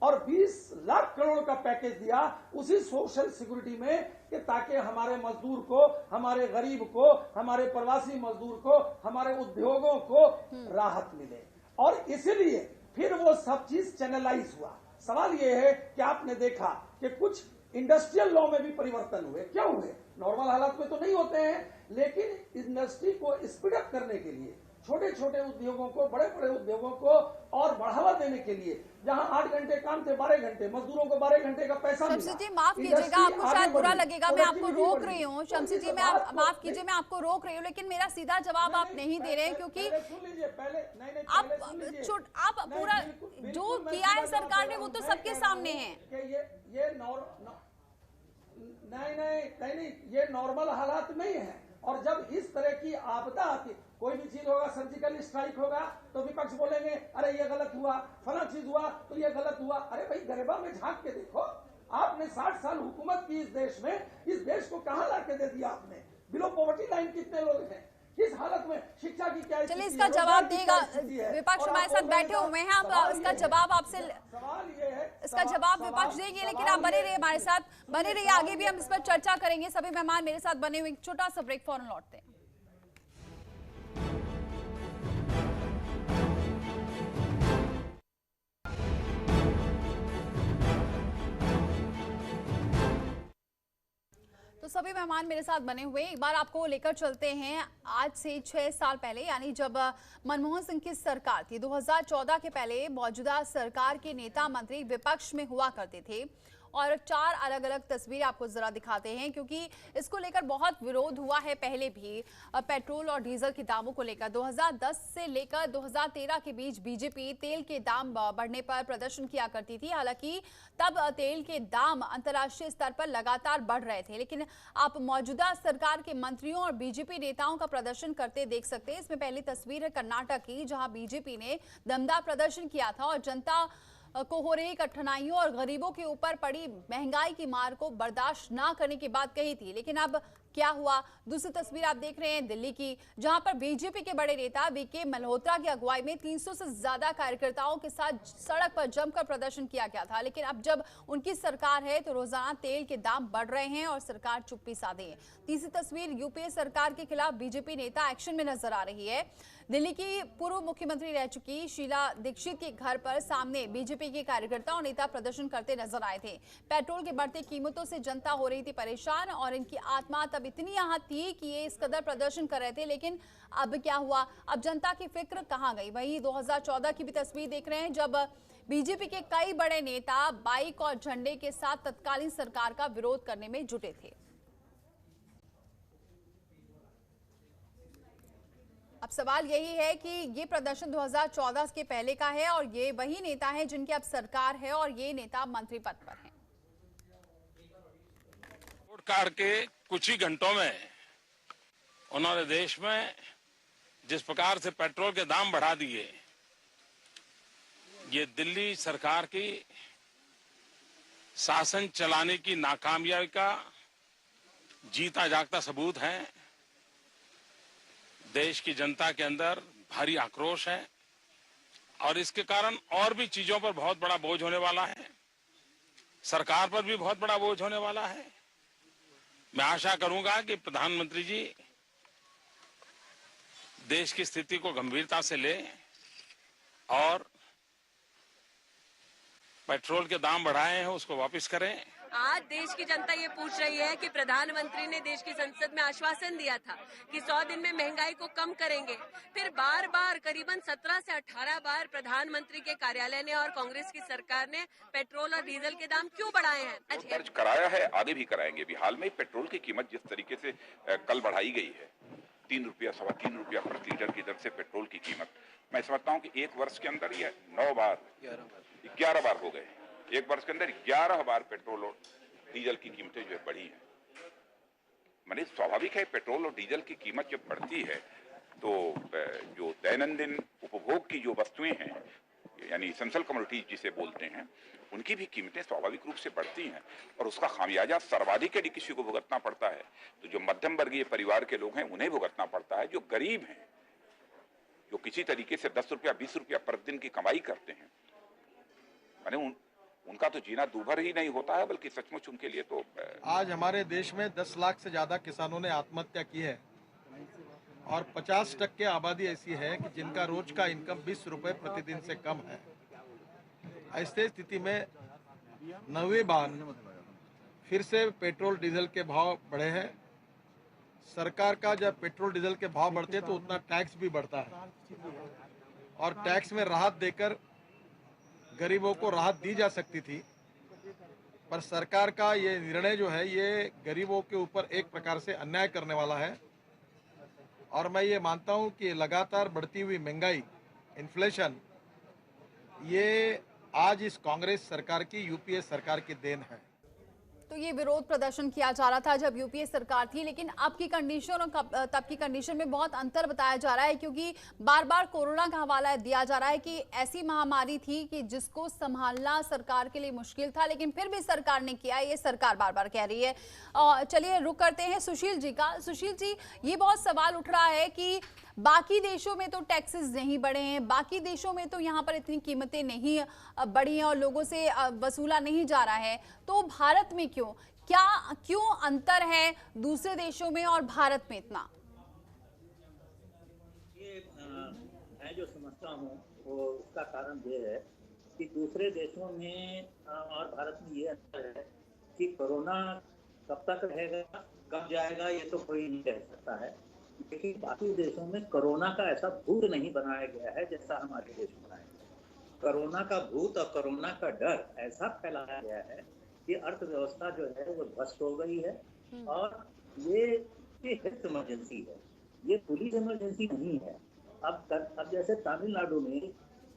Speaker 13: और 20 लाख करोड़ का पैकेज दिया उसी सोशल सिक्योरिटी में, कि ताकि हमारे मजदूर को, हमारे गरीब को, हमारे प्रवासी मजदूर को, हमारे उद्योगों को राहत मिले, और इसलिए फिर वो सब चीज चैनलाइज हुआ। सवाल ये है कि आपने देखा कि कुछ इंडस्ट्रियल लॉ में भी परिवर्तन हुए। क्यों हुए? नॉर्मल हालात में तो नहीं होते हैं, लेकिन इंडस्ट्री को स्पीड अप करने के लिए, छोटे छोटे उद्योगों को, बड़े बड़े उद्योगों को और बढ़ावा देने के लिए, जहां 8 घंटे काम थे 12 घंटे, मजदूरों को 12 घंटे का पैसा मिला।
Speaker 1: शमसी जी माफ कीजिएगा, आपको शायद बुरा लगेगा, मैं आपको रोक रही हूँ। शमसी जी माफ कीजिए, मैं आपको रोक रही हूँ, लेकिन मेरा सीधा जवाब आप नहीं दे रहे हैं, क्योंकि आप पूरा जो किया है सरकार ने वो तो सबके सामने है।
Speaker 13: नहीं, ये नॉर्मल हालात नहीं है। और जब इस तरह की आपदा आती, कोई भी चीज होगा, सर्जिकल स्ट्राइक होगा, तो विपक्ष बोलेंगे अरे ये गलत हुआ, फला चीज हुआ तो ये गलत हुआ। अरे भाई गरिबा में झांक के देखो, आपने 60 साल हुकूमत की इस देश में, इस देश को कहां लाके दे दिया आपने? बिलो पॉवर्टी लाइन कितने लोग हैं? किस हालत में? शिक्षा की क्या?
Speaker 1: चलिए इसका जवाब देगा विपक्ष, हमारे साथ बैठे हुए हैं, आप इसका जवाब आपसे,
Speaker 13: सवाल ये है,
Speaker 1: इसका जवाब विपक्ष देंगे, लेकिन आप बने रहिए हमारे साथ, बने रहिए, आगे भी हम इस पर चर्चा करेंगे। सभी मेहमान मेरे साथ बने हुए, छोटा सा ब्रेक, फौरन लौटते हैं। सभी मेहमान मेरे साथ बने हुए एक बार आपको लेकर चलते हैं आज से 6 साल पहले, यानी जब मनमोहन सिंह की सरकार थी। 2014 के पहले मौजूदा सरकार के नेता मंत्री विपक्ष में हुआ करते थे और 4 अलग अलग तस्वीरें आपको जरा दिखाते हैं, क्योंकि इसको लेकर बहुत विरोध हुआ है पहले भी। पेट्रोल और डीजल के दामों को लेकर 2010 से लेकर 2013 के बीच बीजेपी तेल के दाम बढ़ने पर प्रदर्शन किया करती थी। हालांकि तब तेल के दाम अंतर्राष्ट्रीय स्तर पर लगातार बढ़ रहे थे, लेकिन आप मौजूदा सरकार के मंत्रियों और बीजेपी नेताओं का प्रदर्शन करते देख सकते हैं। इसमें पहली तस्वीर है कर्नाटक की, जहां बीजेपी ने दमदार प्रदर्शन किया था और जनता को हो रही कठिनाइयों और गरीबों के ऊपर पड़ी महंगाई की मार को बर्दाश्त ना करने की बात कही थी। लेकिन अब क्या हुआ? दूसरी तस्वीर आप देख रहे हैं दिल्ली की, जहां पर बीजेपी के बड़े नेता वीके मल्होत्रा की अगुवाई में 300 से ज्यादा कार्यकर्ताओं के साथ सड़क पर जमकर प्रदर्शन किया गया था। लेकिन अब जब उनकी सरकार है तो रोजाना तेल के दाम बढ़ रहे हैं और सरकार चुप्पी साधे है। तीसरी तस्वीर यूपीए सरकार के खिलाफ बीजेपी नेता एक्शन में नजर आ रही है। दिल्ली की पूर्व मुख्यमंत्री रह चुकी शीला दीक्षित के घर पर सामने बीजेपी के कार्यकर्ता और नेता प्रदर्शन करते नजर आए थे। पेट्रोल की बढ़ती कीमतों से जनता हो रही थी परेशान और इनकी आत्मा तब इतनी आहत थी कि ये इस कदर प्रदर्शन कर रहे थे। लेकिन अब क्या हुआ? अब जनता की फिक्र कहां गई? वहीं 2014 की भी तस्वीर देख रहे हैं, जब बीजेपी के कई बड़े नेता बाइक और झंडे के साथ तत्कालीन सरकार का विरोध करने में जुटे थे। अब सवाल यही है कि ये प्रदर्शन 2014 के पहले का है और ये वही नेता हैं जिनकी अब सरकार है और ये नेता मंत्री पद पर हैं।
Speaker 14: वोट काट के कुछ ही घंटों में उन्होंने देश में जिस प्रकार से पेट्रोल के दाम बढ़ा दिए, ये दिल्ली सरकार की शासन चलाने की नाकामयाबी का जीता जागता सबूत है। देश की जनता के अंदर भारी आक्रोश है और इसके कारण और भी चीजों पर बहुत बड़ा बोझ होने वाला है, सरकार पर भी बहुत बड़ा बोझ होने वाला है। मैं आशा करूंगा कि प्रधानमंत्री जी देश की स्थिति को गंभीरता से लें और पेट्रोल के दाम बढ़ाए हैं उसको वापस करें।
Speaker 15: आज देश की जनता ये पूछ रही है कि प्रधानमंत्री ने देश की संसद में आश्वासन दिया था कि 100 दिन में महंगाई को कम करेंगे। फिर बार बार करीबन 17 से 18 बार प्रधानमंत्री के कार्यालय ने और कांग्रेस की सरकार ने पेट्रोल और डीजल के दाम क्यों बढ़ाए हैं?
Speaker 16: दर्ज कराया है, आगे भी कराएंगे। भी हाल में पेट्रोल की कीमत जिस तरीके से कल बढ़ाई गई है, 3 रुपया 3.25 रुपया प्रति लीटर की दर से पेट्रोल की कीमत, मैं समझता हूँ कि 1 वर्ष के अंदर ये 9 बार 11 बार हो गए। 1 वर्ष के अंदर 11 बार पेट्रोल और डीजल की कीमतें जो है बढ़ी हैं। माने स्वाभाविक है, पेट्रोल और डीजल की कीमत जब बढ़ती है तो जो दैनंदिन उपभोग की जो वस्तुएं हैं, यानी एसेंशियल कमोडिटीज जिसे बोलते हैं, उनकी भी कीमतें स्वाभाविक रूप से बढ़ती हैं और उसका खामियाजा सर्वाधिक यदि किसी को भुगतना पड़ता है तो जो मध्यम वर्गीय परिवार के लोग हैं उन्हें भुगतना पड़ता है। जो गरीब हैं, जो किसी तरीके से 10 रुपया 20 रुपया प्रतिदिन की कमाई करते हैं, माने उनका तो जीना दूभर ही नहीं होता है, बल्कि सचमुच उनके लिए तो
Speaker 17: आज हमारे देश में 10 लाख से ज्यादा किसानों ने आत्महत्या की है और 50% आबादी ऐसी है कि जिनका रोज का इनकम 20 रुपए प्रतिदिन से कम है। ऐसी स्थिति में 9वीं बार फिर से पेट्रोल डीजल के भाव बढ़े हैं। सरकार का जब पेट्रोल डीजल के भाव बढ़ते हैं तो उतना टैक्स भी बढ़ता है और टैक्स में राहत देकर गरीबों को राहत दी जा सकती थी, पर सरकार का ये निर्णय जो है ये गरीबों के ऊपर एक प्रकार से अन्याय करने वाला है। और मैं ये मानता हूँ कि लगातार बढ़ती हुई महंगाई, इन्फ्लेशन, ये आज इस कांग्रेस सरकार की, यूपीए सरकार की देन है।
Speaker 1: तो ये विरोध प्रदर्शन किया जा रहा था जब यूपीए सरकार थी, लेकिन अब की कंडीशन और तब की कंडीशन में बहुत अंतर बताया जा रहा है, क्योंकि बार बार कोरोना का हवाला दिया जा रहा है कि ऐसी महामारी थी कि जिसको संभालना सरकार के लिए मुश्किल था, लेकिन फिर भी सरकार ने किया। ये सरकार बार बार कह रही है। चलिए रुक करते हैं सुशील जी का। सुशील जी, ये बहुत सवाल उठ रहा है कि बाकी देशों में तो टैक्सेस नहीं बढ़े हैं, बाकी देशों में तो यहाँ पर इतनी कीमतें नहीं बढ़ी हैं और लोगों से वसूला नहीं जा रहा है, तो भारत में क्यों अंतर है दूसरे देशों में और भारत में इतना?
Speaker 10: ये मैं जो समझता हूँ वो उसका कारण ये है कि दूसरे देशों में और भारत में ये अंतर है कि कोरोना कब तक रहेगा कब जाएगा ये तो कोई नहीं कह सकता है, लेकिन बाकी देशों में कोरोना का ऐसा भूत नहीं बनाया गया है जैसा हमारे देश में बनाया गया है। कोरोना का भूत और कोरोना का डर ऐसा फैलाया गया है कि अर्थव्यवस्था जो है वो ध्वस्त हो गई है, और ये हेल्थ इमरजेंसी है, ये पुलिस इमरजेंसी नहीं है। अब जैसे तमिलनाडु में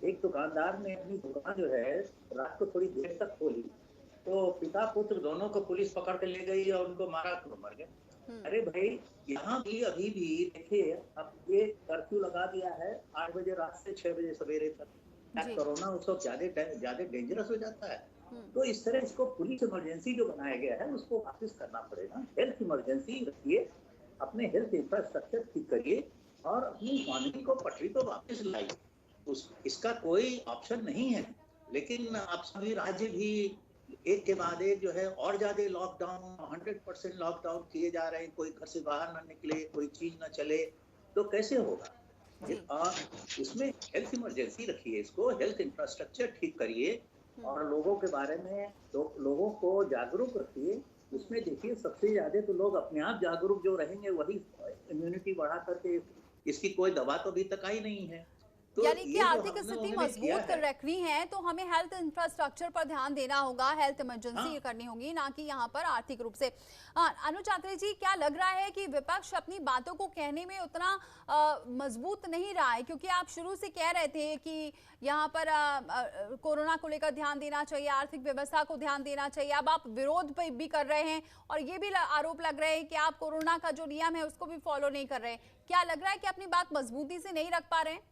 Speaker 10: एक दुकानदार ने अपनी दुकान जो है रात को थोड़ी देर तक खोली, तो पिता पुत्र दोनों को पुलिस पकड़ के ले गई और उनको मारा तो मर गए। अरे भाई, यहाँ भी अभी भी देखिए, अब ये कर्फ्यू लगा दिया है 8 बजे रात से 6 बजे सवेरे तक। क्या कोरोना उस वक्त ज्यादा डेंजरस हो जाता है? तो इस तरह इसको पुलिस इमरजेंसी जो बनाया गया है उसको वापस करना पड़ेगा। हेल्थ इमरजेंसी रखिए, अपने हेल्थ इंफ्रास्ट्रक्चर ठीक करिए और अपनी इकोनॉमी को पटरी पर वापस लाइए। इसका कोई ऑप्शन नहीं है। लेकिन अब सभी राज्य भी एक के बाद एक जो है और ज्यादा लॉकडाउन, 100% लॉकडाउन किए जा रहे हैं। कोई घर से बाहर न निकले, कोई चीज न चले, तो कैसे होगा? और इसमें हेल्थ इमरजेंसी रखिए, इसको हेल्थ इंफ्रास्ट्रक्चर ठीक करिए और लोगों के बारे में लोगों को जागरूक रखिए। उसमें देखिए, सबसे ज्यादा तो लोग अपने आप जागरूक जो रहेंगे वही इम्यूनिटी बढ़ा करके, इसकी कोई दवा तो अभी तक आई नहीं है। तो
Speaker 1: यानी कि आर्थिक स्थिति मजबूत रखनी है तो हमें हेल्थ इंफ्रास्ट्रक्चर पर ध्यान देना होगा, हेल्थ इमरजेंसी करनी होगी, ना कि यहाँ पर आर्थिक रूप से। अनुज चात्रे जी, क्या लग रहा है कि विपक्ष अपनी बातों को कहने में उतना मजबूत नहीं रहा है? क्योंकि आप शुरू से कह रहे थे कि यहाँ पर कोरोना को लेकर ध्यान देना चाहिए, आर्थिक व्यवस्था को ध्यान देना चाहिए। अब आप विरोध भी कर रहे हैं और ये भी आरोप लग रहे हैं कि आप कोरोना का जो नियम है उसको भी फॉलो नहीं कर रहे हैं। क्या लग रहा है कि अपनी बात मजबूती से नहीं रख पा रहे हैं?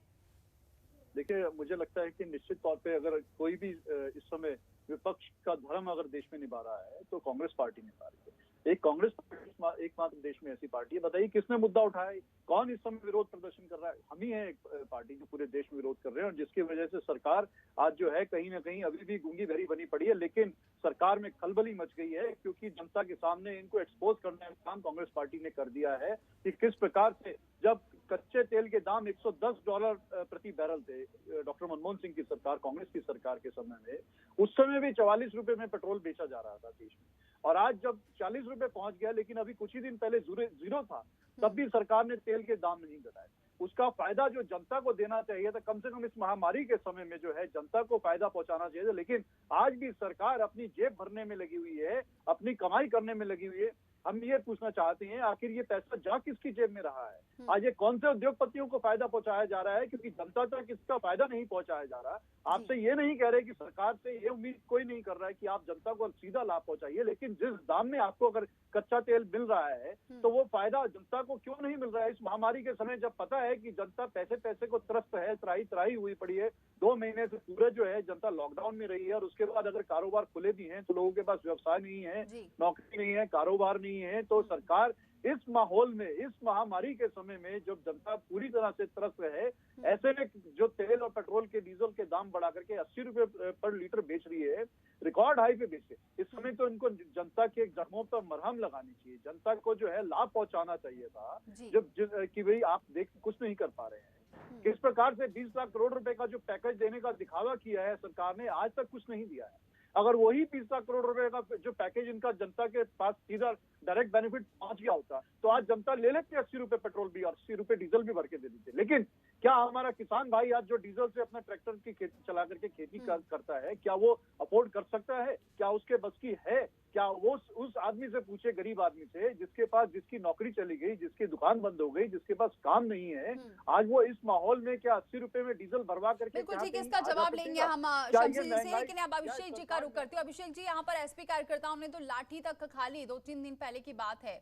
Speaker 12: देखिए, मुझे लगता है कि निश्चित तौर पे अगर कोई भी इस समय विपक्ष का धर्म अगर देश में निभा रहा है तो कांग्रेस पार्टी निभा रही है। एक कांग्रेस पार्टी एकमात्र देश में ऐसी पार्टी है। बताइए किसने मुद्दा उठाया? कौन इस समय विरोध प्रदर्शन कर रहा है? हम ही हैं एक पार्टी जो पूरे देश में विरोध कर रहे हैं, और जिसकी वजह से सरकार आज जो है कहीं ना कहीं अभी भी गूंगी भरी बनी पड़ी है। लेकिन सरकार में खलबली मच गई है, क्योंकि जनता के सामने इनको एक्सपोज करने का काम कांग्रेस पार्टी ने कर दिया है कि किस प्रकार से जब कच्चे तेल के दाम $110 प्रति बैरल थे डॉक्टर मनमोहन सिंह की सरकार, कांग्रेस की सरकार के समय में, उस समय भी 44 रुपए में पेट्रोल बेचा जा रहा था देश में, और आज जब 40 रुपए पहुंच गया, लेकिन अभी कुछ ही दिन पहले जीरो था, तब भी सरकार ने तेल के दाम नहीं घटाए। उसका फायदा जो जनता को देना चाहिए था, कम से कम इस महामारी के समय में जो है जनता को फायदा पहुंचाना चाहिए था, लेकिन आज भी सरकार अपनी जेब भरने में लगी हुई है, अपनी कमाई करने में लगी हुई है। हम ये पूछना चाहते हैं, आखिर ये पैसा जा किसकी जेब में रहा है? आज ये कौन से उद्योगपतियों को फायदा पहुंचाया जा रहा है? क्योंकि जनता तक इसका फायदा नहीं पहुंचाया जा रहा। आपसे ये नहीं कह रहे कि सरकार से ये उम्मीद कोई नहीं कर रहा है कि आप जनता को सीधा लाभ पहुंचाइए, लेकिन जिस दाम में आपको अगर कच्चा तेल मिल रहा है तो वो फायदा जनता को क्यों नहीं मिल रहा है? इस महामारी के समय जब पता है कि जनता पैसे को त्रस्त है, त्राही हुई पड़ी है, 2 महीने से पूरे जो है जनता लॉकडाउन में रही है, और उसके बाद अगर कारोबार खुले भी हैं तो लोगों के पास व्यवसाय नहीं है, नौकरी नहीं है, कारोबार नहीं है, तो सरकार इस माहौल में, इस महामारी के समय में जब जनता पूरी तरह से त्रस्त है, ऐसे में जो तेल और पेट्रोल के, डीजल के दाम बढ़ा करके 80 रुपए पर लीटर बेच रही है, रिकॉर्ड हाई पे बेचे, इस समय तो इनको जनता के जख्मों पर मरहम लगानी चाहिए, जनता को जो है लाभ पहुंचाना चाहिए था, जब कि भाई आप देख कुछ नहीं कर पा रहे हैं। किस प्रकार से 20 लाख करोड़ रुपए का जो पैकेज देने का दिखावा किया है सरकार ने, आज तक कुछ नहीं दिया है। अगर वही 20 लाख करोड़ रुपए का जो पैकेज इनका जनता के पास सीधा डायरेक्ट बेनिफिट पहुंच गया होता, तो आज जनता ले लेते 80 रुपए पेट्रोल भी और 80 रुपए डीजल भी भर के दे देते। लेकिन क्या हमारा किसान भाई आज जो डीजल से अपना ट्रैक्टर की खेती चला करके खेती करता है, क्या वो अफोर्ड कर सकता है? क्या उसके बस की है? क्या वो उस आदमी से पूछे, गरीब आदमी से, जिसके पास, जिसकी नौकरी चली गई, जिसकी दुकान बंद हो गई, जिसके पास काम नहीं है, आज वो इस माहौल में क्या 80 रुपए में डीजल भरवा करके?
Speaker 1: बिल्कुल ठीक है, इसका जवाब लेंगे हम शमसी जी से, लेकिन अब अभिषेक जी का रुख करती हूँ। अभिषेक जी, यहाँ पर एसपी कार्यकर्ताओं ने तो लाठी तक खा ली, 2-3 दिन पहले की बात है,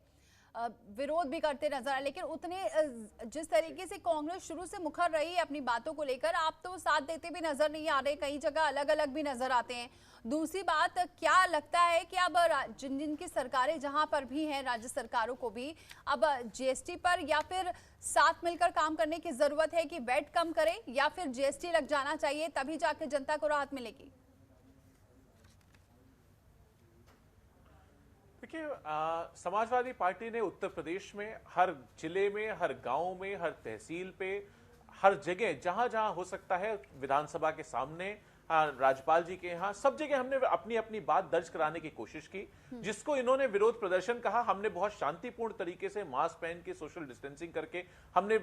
Speaker 1: विरोध भी करते नजर आए, लेकिन उतने जिस तरीके से कांग्रेस शुरू से मुखर रही है अपनी बातों को लेकर, आप तो साथ देते भी नजर नहीं आ रहे, कई जगह अलग अलग भी नजर आते हैं। दूसरी बात, क्या लगता है कि अब जिनकी सरकारें जहां पर भी हैं, राज्य सरकारों को भी अब जीएसटी पर या फिर साथ मिलकर काम करने की जरूरत है कि वैट कम करें, या फिर जीएसटी लग जाना चाहिए, तभी जाकर जनता को राहत मिलेगी?
Speaker 9: देखिए, समाजवादी पार्टी ने उत्तर प्रदेश में हर जिले में, हर गांव में, हर तहसील पे, हर जगह जहां जहां हो सकता है विधानसभा के सामने राज्यपाल जी के यहाँ, सब जगह हमने अपनी अपनी बात दर्ज कराने की कोशिश की। जिसको इन्होंने विरोध प्रदर्शन कहा, हमने बहुत शांतिपूर्ण तरीके से मास्क पहन के, सोशल डिस्टेंसिंग करके हमने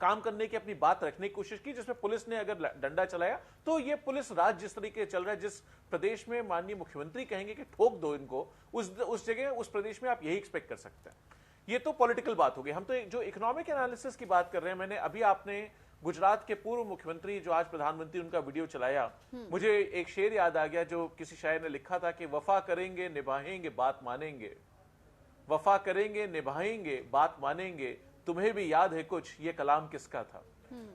Speaker 9: काम करने की अपनी बात रखने की कोशिश की। जिसमें पुलिस ने अगर डंडा चलाया तो ये पुलिस राज जिस तरीके चल रहा है, जिस प्रदेश में माननीय मुख्यमंत्री कहेंगे कि ठोक दो इनको, उस जगह उस प्रदेश में आप यही एक्सपेक्ट कर सकते हैं। ये तो पॉलिटिकल बात हो गई। हम तो जो इकोनॉमिक एनालिसिस की बात कर रहे हैं, मैंने अभी आपने गुजरात के पूर्व मुख्यमंत्री जो आज प्रधानमंत्री, उनका वीडियो चलाया, मुझे एक शेर याद आ गया जो किसी शायर ने लिखा था कि वफा करेंगे निभाएंगे बात मानेंगे, वफा करेंगे निभाएंगे बात मानेंगे, तुम्हें भी याद है कुछ ये कलाम किसका था।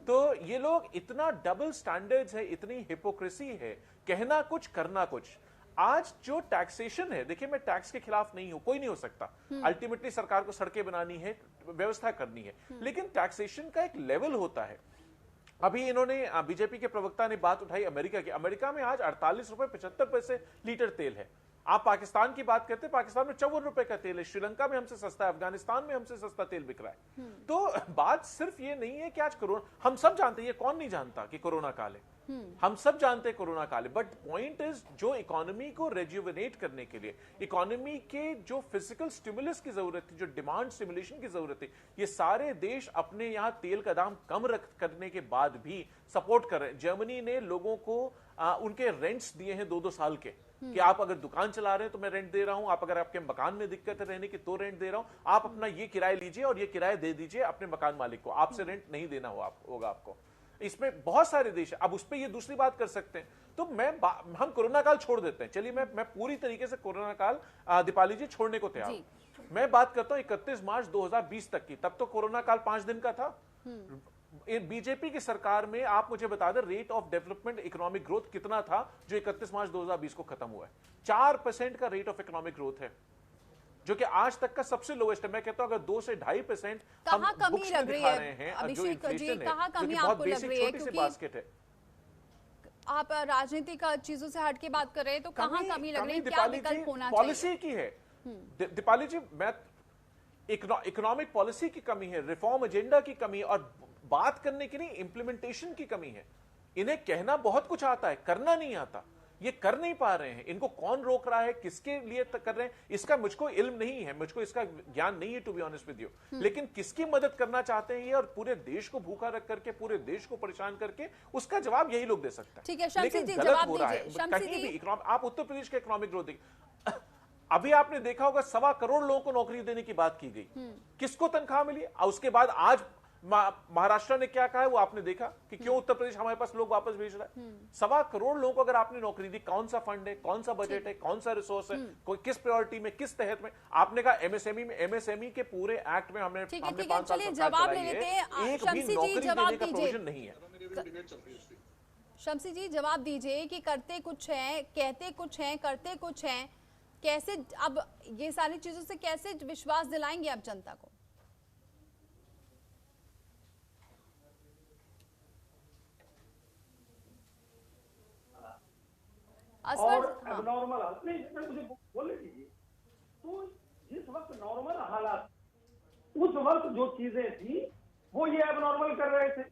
Speaker 9: तो ये लोग इतना डबल स्टैंडर्ड्स है, इतनी हिपोक्रेसी है, कहना कुछ करना कुछ। आज जो टैक्सेशन है, देखिए मैं टैक्स के खिलाफ नहीं हूं, कोई नहीं हो सकता, अल्टीमेटली सरकार को सड़कें बनानी है, व्यवस्था करनी है, लेकिन टैक्सेशन का एक लेवल होता है। अभी इन्होंने बीजेपी के प्रवक्ता ने बात उठाई अमेरिका की। अमेरिका में आज 48 रुपए 75 पैसे लीटर तेल है। आप पाकिस्तान की बात करते हैं, पाकिस्तान में 54 रुपए का तेल है, श्रीलंका में हमसे सस्ता है, अफगानिस्तान में हमसे सस्ता तेल बिक रहा है। तो बात सिर्फ ये नहीं है कि आज कोरोना, हम सब जानते हैं, ये कौन नहीं जानता कि कोरोना काल है, हम सब जानते हैं कोरोना काल है, बट पॉइंट इज जो इकोनॉमी को रेजुवेनेट करने के लिए, इकोनॉमी के जो फिजिकल स्टिमुलस की जरूरत थी, जो डिमांड स्टिमुलेशन की जरूरत थी, ये सारे देश अपने यहाँ तेल का दाम कम करने के बाद भी सपोर्ट कर रहे हैं। जर्मनी ने लोगों को उनके रेंट्स दिए हैं 2-2 साल के, कि आप अगर दुकान चला रहे हैं तो मैं रेंट दे रहा हूं, आप अगर आपके मकान में दिक्कत है रहने की तो रेंट दे रहा हूं, आप अपना ये किराया लीजिए और ये किराया दे दीजिए अपने मकान मालिक को, आपसे रेंट नहीं देना होगा आपको। इसमें बहुत सारे देश है, अब उस पर ये दूसरी बात कर सकते हैं। तो हम कोरोना काल छोड़ देते हैं, चलिए मैं पूरी तरीके से कोरोना काल दीपाली जी छोड़ने को तैयार हूं। मैं बात करता हूं 31 मार्च 2020 तक की, तब तो कोरोना काल 5 दिन का था। बीजेपी की सरकार में आप मुझे बता दें rate of development economic growth कितना था जो 31 मार्च 2020 को खत्म हुआ है? 4% का रेट ऑफ इकोनॉमिक ग्रोथ है, जो कि आज तक का सबसे लोएस्ट है। मैं कहता हूं अगर 2 से 2.5% हम बुक्स में दिखा रहे हैं, जो इन्फ्लेशन है, जो कि बहुत बेसिक छोटी सी बास्केट है।
Speaker 1: आप राजनीतिक चीजों से हट के बात कर रहे हैं, तो कहां कमी लग रही है, क्या विकल्प होना चाहिए?
Speaker 9: पॉलिसी की है दीपाली जी, मैं इकोनॉमिक पॉलिसी की कमी है, रिफॉर्म एजेंडा की कमी है, और बात करने की नहीं, इंप्लीमेंटेशन की कमी है। इन्हें कहना बहुत कुछ आता है, करना नहीं आता, ये कर नहीं पा रहे हैं। इनको कौन रोक रहा है, किसके लिए कर रहे हैं, इसका मुझको इल्म नहीं है, मुझको इसका ज्ञान नहीं है, to be honest with you. लेकिन किसकी मदद करना चाहते हैं ये, और पूरे देश को भूखा रख करके, पूरे देश को परेशान करके, उसका जवाब यही लोग दे सकते हैं।
Speaker 1: ठीक है शमसी जी,
Speaker 9: गलत हो रहा है कहीं भी। आप उत्तर प्रदेश के इकोनॉमिक ग्रोथ देखिए, अभी आपने देखा होगा 1.25 करोड़ लोगों को नौकरी देने की बात की गई, किसको तनख्वाह मिली? और उसके बाद आज महाराष्ट्र ने क्या कहा है वो आपने देखा कि क्यों उत्तर प्रदेश हमारे पास लोग वापस भेज रहा है। 1.25 करोड़ लोगों को अगर आपने नौकरी दी, कौन सा फंड है, कौन सा बजट है, कौन सा रिसोर्स है, कोई किस प्रायोरिटी में, किस तहत में? आपने कहा एमएसएमई में, एमएसएमई के पूरे एक्ट में हमने 5 साल
Speaker 1: जवाब ले लेते हैं।
Speaker 9: एक भी नौकरी देने का प्रोविजन नहीं है।
Speaker 1: शमसी जी जवाब दीजिए कि करते कुछ हैं, कहते कुछ हैं, करते कुछ हैं, कैसे अब ये सारी चीजों से कैसे विश्वास दिलाएंगे आप जनता को?
Speaker 12: और एबनॉर्मल नहीं, मुझे बोलने दीजिए। तो जिस वक्त नॉर्मल हालात, उस वक्त जो चीजें थी वो ये एबनॉर्मल कर रहे थे,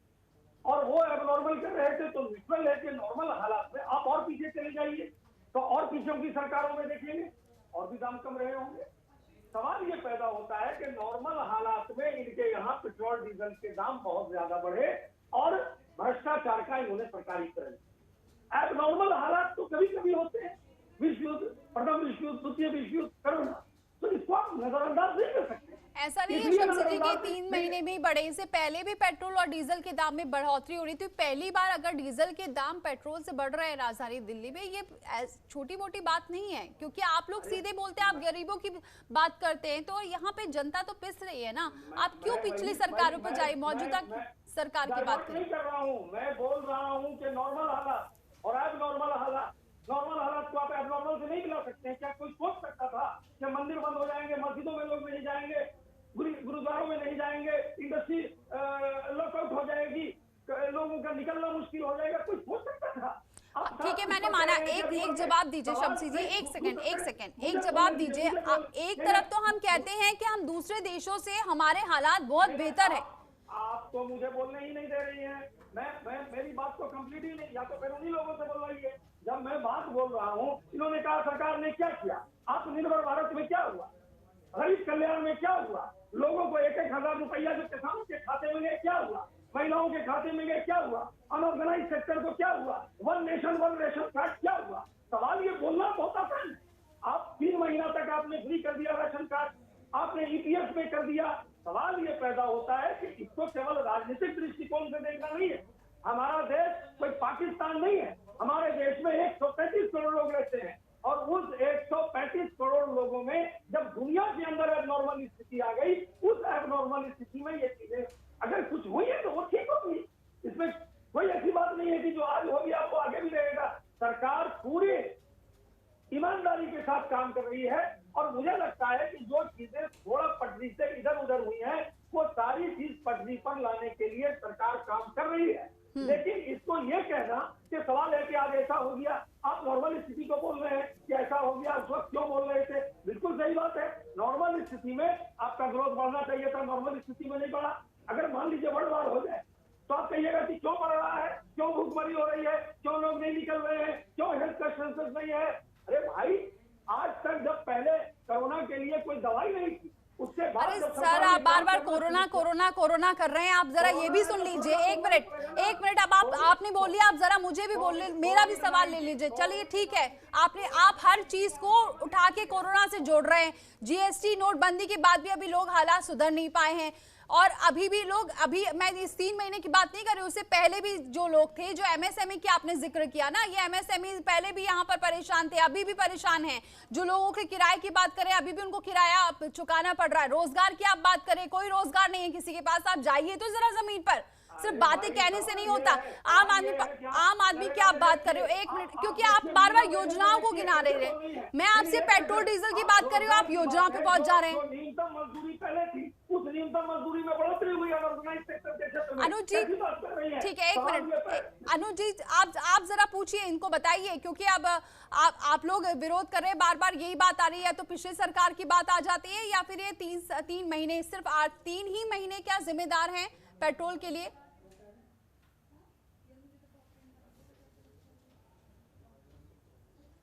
Speaker 12: और वो एबनॉर्मल कर रहे थे। तो नेचुरल है कि नॉर्मल हालात में आप और पीछे चले जाइए, तो और पीछे की सरकारों में देखेंगे और भी दाम कम रहे होंगे। सवाल ये पैदा होता है कि नॉर्मल हालात में इनके यहाँ पेट्रोल डीजल के दाम बहुत ज्यादा बढ़े और भ्रष्टाचार का इन्होंने सरकारीकरण। एबनॉर्मल हालात तो कभी कभी होते हैं, विश्व युद्ध, प्रथम विश्व युद्ध, द्वितीय विश्व युद्ध, कोरोना, तो इसको आप नजरअंदाज नहीं कर सकते।
Speaker 1: ऐसा नहीं है शमसी जी के 3 महीने में बढ़े, इससे पहले भी पेट्रोल और डीजल के दाम में बढ़ोतरी हो रही थी। पहली बार अगर डीजल के दाम पेट्रोल से बढ़ रहे हैं राजधानी दिल्ली में, ये छोटी मोटी बात नहीं है, क्योंकि आप लोग सीधे बोलते हैं, आप गरीबों की बात करते हैं, तो यहाँ पे जनता तो पिस रही है ना। आप क्यों पिछली सरकारों पर जाए, मौजूदा सरकार की बात
Speaker 12: नहीं कर रहा हूँ, मैं बोल रहा हूँ कि नॉर्मल हालात और एबनॉर्मल हालात, नॉर्मल हालात को आप एबनॉर्मल से नहीं मिला सकते हैं। क्या कोई सोच सकता था कि मंदिर बंद हो जाएंगे, मस्जिदों में लोग नहीं जाएंगे, गुरुद्वारों में नहीं जाएंगे, इंडस्ट्री लॉकआउट हो जाएगी, लोगों का निकलना मुश्किल हो जाएगा? कोई सोच सकता था?
Speaker 1: ठीक है, मैंने माना। एक जवाब दीजिए शमसी जी, एक सेकंड एक जवाब दीजिए। एक तरफ तो हम कहते हैं कि हम दूसरे देशों से हमारे हालात बहुत बेहतर है,
Speaker 12: आप तो मुझे बोलने ही नहीं दे रही हैं। मैं मेरी बात तो कंप्लीट ही नहीं, या तो फिर उन्हीं लोगों से बोलवाइए। जब मैं बात बोल रहा हूँ, इन्होंने कहा सरकार ने क्या किया, आत्मनिर्भर भारत में क्या हुआ, गरीब कल्याण में क्या हुआ, लोगों को 1,000 रुपया जो किसानों के खाते में गए क्या हुआ, महिलाओं के खाते में गए क्या हुआ, अनऑर्गेनाइज सेक्टर को क्या हुआ, one nation one ration card क्या हुआ। सवाल ये बोलना बहुत आसान है। आप 3 महीना तक आपने फ्री कर दिया राशन कार्ड, आपने ईपीएफ में कर दिया। सवाल ये पैदा होता है कि इसको केवल राजनीतिक दृष्टिकोण से देखना नहीं है। हमारा देश कोई पाकिस्तान नहीं है। हमारे देश में 135 करोड़ लोग रहते हैं और उस 135 करोड़ लोगों में जब दुनिया के अंदर एबनॉर्मल स्थिति आ गई, उस एबनॉर्मल स्थिति में ये चीजें अगर कुछ हुई है तो वो ठीक होगी। इसमें कोई ऐसी बात नहीं है कि जो आज हो गया वो आगे भी रहेगा। सरकार पूरे ईमानदारी के साथ काम कर रही है और मुझे लगता है कि जो चीजें थोड़ा पटरी से इधर उधर हुई हैं, वो सारी चीज पटरी पर लाने के लिए सरकार काम कर रही है। लेकिन इसको ये कहना कि सवाल है कि आज ऐसा हो गया, आप नॉर्मल स्थिति को बोल रहे हैं कि ऐसा हो गया, उस वक्त क्यों बोल रहे थे, बिल्कुल सही बात है। नॉर्मल स्थिति में आपका ग्रोथ बढ़ना चाहिए था, नॉर्मल स्थिति में नहीं बढ़ा। अगर मान लीजिए बढ़ हो जाए तो आप कहिएगा कि क्यों बढ़ रहा है, क्यों भूखमरी हो रही है, क्यों लोग नहीं निकल रहे हैं, क्यों हेल्थ का सेंसस नहीं है। अरे भाई, आज तक जब पहले कोरोना के लिए कोई दवाई नहीं थी, उसके बाद
Speaker 1: अरे सर, आप बार बार कोरोना कोरोना कोरोना कर रहे हैं। आप जरा ये भी सुन लीजिए। एक मिनट अब आपने बोल लिया, आप जरा मुझे भी बोल, मेरा भी सवाल ले लीजिए। चलिए ठीक है, आप हर चीज को उठा के कोरोना से जोड़ रहे हैं। जीएसटी नोटबंदी के बाद भी अभी लोग हालात सुधर नहीं पाए हैं और अभी भी लोग, अभी मैं इस 3 महीने की बात नहीं कर रही, उससे पहले भी जो लोग थे, जो एमएसएमई की आपने जिक्र किया ना, ये एमएसएमई पहले भी यहाँ पर परेशान थे, अभी भी परेशान हैं। जो लोगों के किराए की बात करें, अभी भी उनको किराया चुकाना पड़ रहा है। रोजगार की आप बात करें, कोई रोजगार नहीं है किसी के पास। आप जाइए तो जरा जमीन पर, सिर्फ बातें कहने से नहीं होता। आम आदमी की आप बात कर रहे हो। 1 मिनट, क्योंकि आप बार बार योजनाओं को गिना रहे हैं। मैं आपसे पेट्रोल डीजल की बात कर रही हूँ, आप योजनाओं पे पहुंच जा रहे हैं।
Speaker 12: न्यूनतम मजदूरी पहले थी, उस न्यूनतम मजदूरी में बढ़ोतरी हुई अनऑर्गेनाइज सेक्टर के क्षेत्र में।
Speaker 1: अनुज जी, ठीक है, 1 मिनट। अनुज जी, आप जरा पूछिए, इनको बताइए, क्योंकि अब आप लोग विरोध कर रहे हैं, बार बार यही बात आ रही है। तो पिछले सरकार की बात आ जाती है या फिर ये 3 महीने, सिर्फ 3 ही महीने क्या जिम्मेदार हैं पेट्रोल के लिए?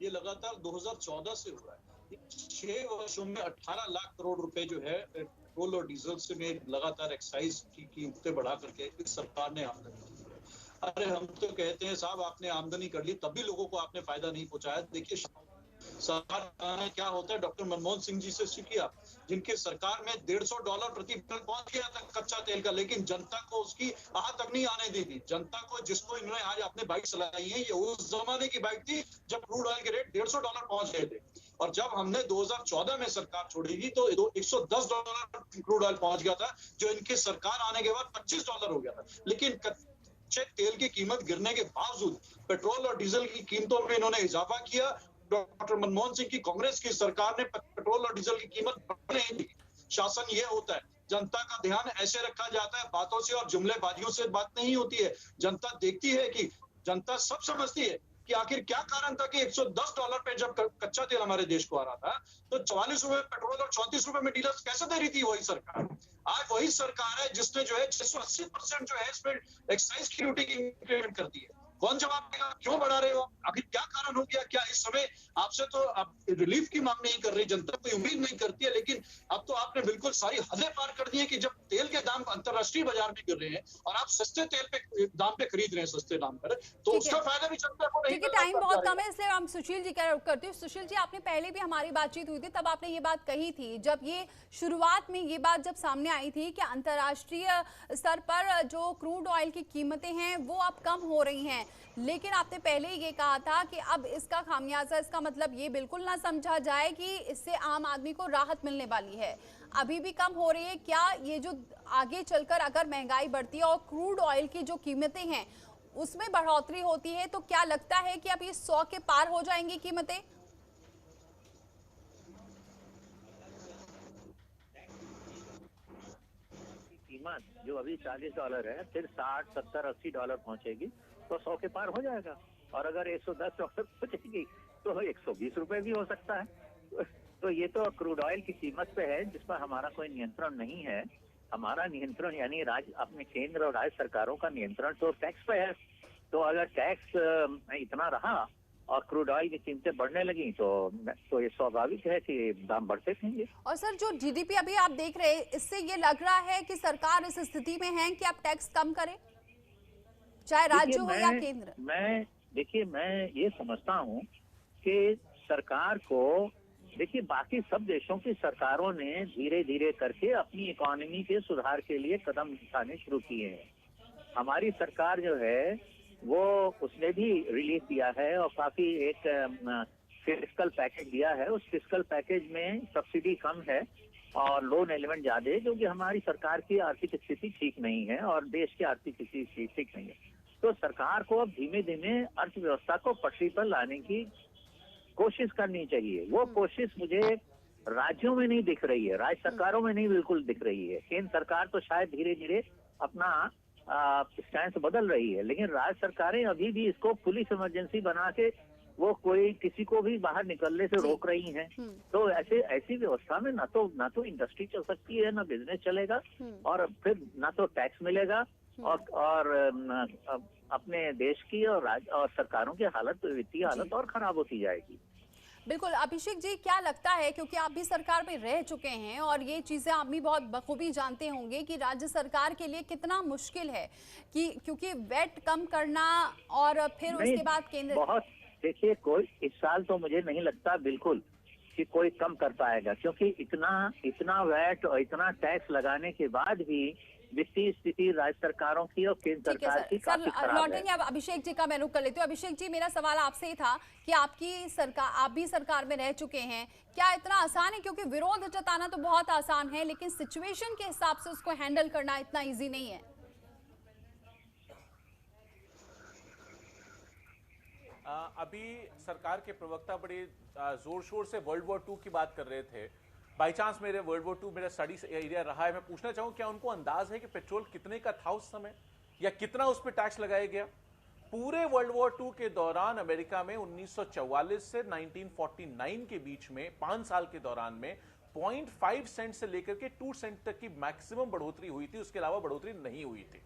Speaker 11: ये लगातार 2014 से हो रहा है। 6 वर्षों में 18 लाख करोड़ रुपए जो है पेट्रोल और डीजल से में लगातार एक्साइज की कीमतें बढ़ा करके इस सरकार ने आमदनी की है। अरे हम तो कहते हैं साहब, आपने आमदनी कर ली तब भी लोगों को आपने फायदा नहीं पहुंचाया। देखिए सरकार क्या होता है, डॉक्टर मनमोहन सिंह जी से सीखिए आप, जिनके सरकार में $150 प्रति बैरल पहुंच गया था कच्चा तेल का, लेकिन जनता को उसकी आह तक नहीं आने दी थी। जनता को, जिसको इन्होंने आज अपने बाइक चलाई है, ये उस जमाने की बाइक थी जब क्रूड ऑयल के रेट $150 पहुंच गए थे। और जब हमने 2014 में सरकार छोड़ेगी तो $110 क्रूड ऑयल पहुंच गया था, जो इनकी सरकार आने के बाद $25 हो गया था। लेकिन कच्चे तेल की कीमत गिरने के बावजूद पेट्रोल और डीजल की कीमतों में इन्होंने इजाफा किया। डॉक्टर मनमोहन सिंह की कांग्रेस की सरकार ने पेट्रोल और डीजल की कीमत बढ़ने नहीं दी। शासन ये होता है, जनता का ध्यान ऐसे रखा जाता है, बातों से और जुमलेबाजियों से बात नहीं होती है। जनता देखती है कि, जनता सब समझती है कि आखिर क्या कारण था कि $110 पे जब कच्चा तेल हमारे देश को आ रहा था तो 44 रुपए पेट्रोल और 34 रुपए में डीलर कैसे दे रही थी वही सरकार। आज वही सरकार है जिसने जो है 680% जो है इसमें एक्साइज की ड्यूटी की इंक्रीमेंट कर दी है। कौन जवाब देगा, क्यों बढ़ा रहे हो, आखिर क्या कारण हो गया? क्या इस समय आपसे तो आप रिलीफ की मांग नहीं कर रही, जनता कोई उम्मीद नहीं करती है, लेकिन अब तो आपने बिल्कुल सारी हदें पार कर दी है कि जब तेल के दाम अंतरराष्ट्रीय बाजार में गिर रहे हैं और आप सस्ते तेल पे दाम पे खरीद रहे हैं, सस्ते दाम पर, तो उसका फायदा भी जनता को नहीं।
Speaker 1: टाइम बहुत कम है, इसलिए हम सुशील जी करते हैं। सुशील जी, आपने पहले भी हमारी बातचीत हुई थी, तब आपने ये बात कही थी, जब ये शुरुआत में ये बात जब सामने आई थी कि अंतरराष्ट्रीय स्तर पर जो क्रूड ऑयल की कीमतें हैं वो अब कम हो रही हैं, लेकिन आपने पहले ये कहा था कि अब इसका खामियाजा, इसका मतलब ये बिल्कुल ना समझा जाए कि इससे आम आदमी को राहत मिलने वाली है। अभी भी कम हो रही है क्या? ये जो आगे चलकर अगर महंगाई बढ़ती है और क्रूड ऑयल की जो कीमतें हैं उसमें बढ़ोतरी होती है, तो क्या लगता है कि अब ये 100 के पार हो जाएंगी कीमतें?
Speaker 10: कीमत जो अभी $40 है, फिर $60, $70, $80 पहुंचेगी तो 100 के पार हो जाएगा। और अगर $110 पहुंचेगी तो 120 रुपए भी हो सकता है। तो ये तो क्रूड ऑयल की कीमत पे है, जिस पर हमारा कोई नियंत्रण नहीं है। हमारा नियंत्रण यानी अपने केंद्र और राज्य सरकारों का नियंत्रण तो टैक्स पे है। तो अगर टैक्स इतना रहा और क्रूड ऑयल की कीमतें बढ़ने लगी तो ये स्वाभाविक है कि दाम बढ़ते रहेंगे।
Speaker 1: और सर, जो जीडीपी अभी आप देख रहे हैं, इससे ये लग रहा है कि सरकार इस स्थिति में है कि आप टैक्स कम करें, चाहे राज्य हो या केंद्र।
Speaker 10: मैं ये समझता हूँ कि सरकार को, देखिए बाकी सब देशों की सरकारों ने धीरे धीरे करके अपनी इकोनॉमी के सुधार के लिए कदम उठाने शुरू किए हैं। हमारी सरकार जो है वो उसने भी रिलीफ दिया है और काफी एक फिस्कल पैकेज दिया है। उस फिस्कल पैकेज में सब्सिडी कम है और लोन एलिमेंट ज्यादा है, क्योंकि हमारी सरकार की आर्थिक स्थिति ठीक नहीं है और देश की आर्थिक स्थिति ठीक नहीं है। तो सरकार को अब धीमे धीमे अर्थव्यवस्था को पटरी पर लाने की कोशिश करनी चाहिए। वो कोशिश मुझे राज्यों में नहीं दिख रही है, राज्य सरकारों में नहीं बिल्कुल दिख रही है। केंद्र सरकार तो शायद धीरे धीरे अपना स्टैंड बदल रही है, लेकिन राज्य सरकारें अभी भी इसको पुलिस इमरजेंसी बना के वो कोई किसी को भी बाहर निकलने से रोक रही हैं। तो ऐसी व्यवस्था में ना तो इंडस्ट्री चल सकती है, ना बिजनेस चलेगा और फिर ना तो टैक्स मिलेगा और अपने देश की और सरकारों की हालत, वित्तीय हालत और खराब होती जाएगी।
Speaker 1: बिल्कुल। अभिषेक जी, क्या लगता है, क्योंकि आप भी सरकार में रह चुके हैं और ये चीजें आप भी बहुत बखूबी जानते होंगे कि राज्य सरकार के लिए कितना मुश्किल है कि क्योंकि वेट कम करना और फिर उसके बाद केंद्र
Speaker 10: बहुत, देखिए कोई इस साल तो मुझे नहीं लगता बिल्कुल कि कोई कम कर पाएगा, क्योंकि इतना वेट और इतना टैक्स लगाने के बाद भी वित्तीय स्थिति राज्य सरकारों की और केंद्र सरकार की काफी खराब है।
Speaker 1: लौटेंगे अब अभिषेक जी का मैं रुख कर लेती हूँ। अभिषेक जी, मेरा सवाल आपसे ही था कि आपकी सरकार, आप भी सरकार में रह चुके हैं, क्या इतना आसान है? क्योंकि विरोध जताना तो बहुत आसान है, लेकिन सिचुएशन के हिसाब से उसको हैंडल करना इतना इजी नहीं है।
Speaker 9: अभी सरकार के प्रवक्ता बड़े जोर शोर से वर्ल्ड वॉर 2 की बात कर रहे थे। बाई चांस मेरे वर्ल्ड वॉर 2 मेरा स्टडी एरिया रहा है। मैं पूछना चाहूँ, क्या उनको अंदाज है कि पेट्रोल कितने का था उस समय या कितना उस पर टैक्स लगाया गया? पूरे वर्ल्ड वॉर 2 के दौरान अमेरिका में 1944 से 1949 के बीच में 5 साल के दौरान में 0.5 सेंट से लेकर के 2 सेंट तक की मैक्सिमम बढ़ोतरी हुई थी, उसके अलावा बढ़ोतरी नहीं हुई थी।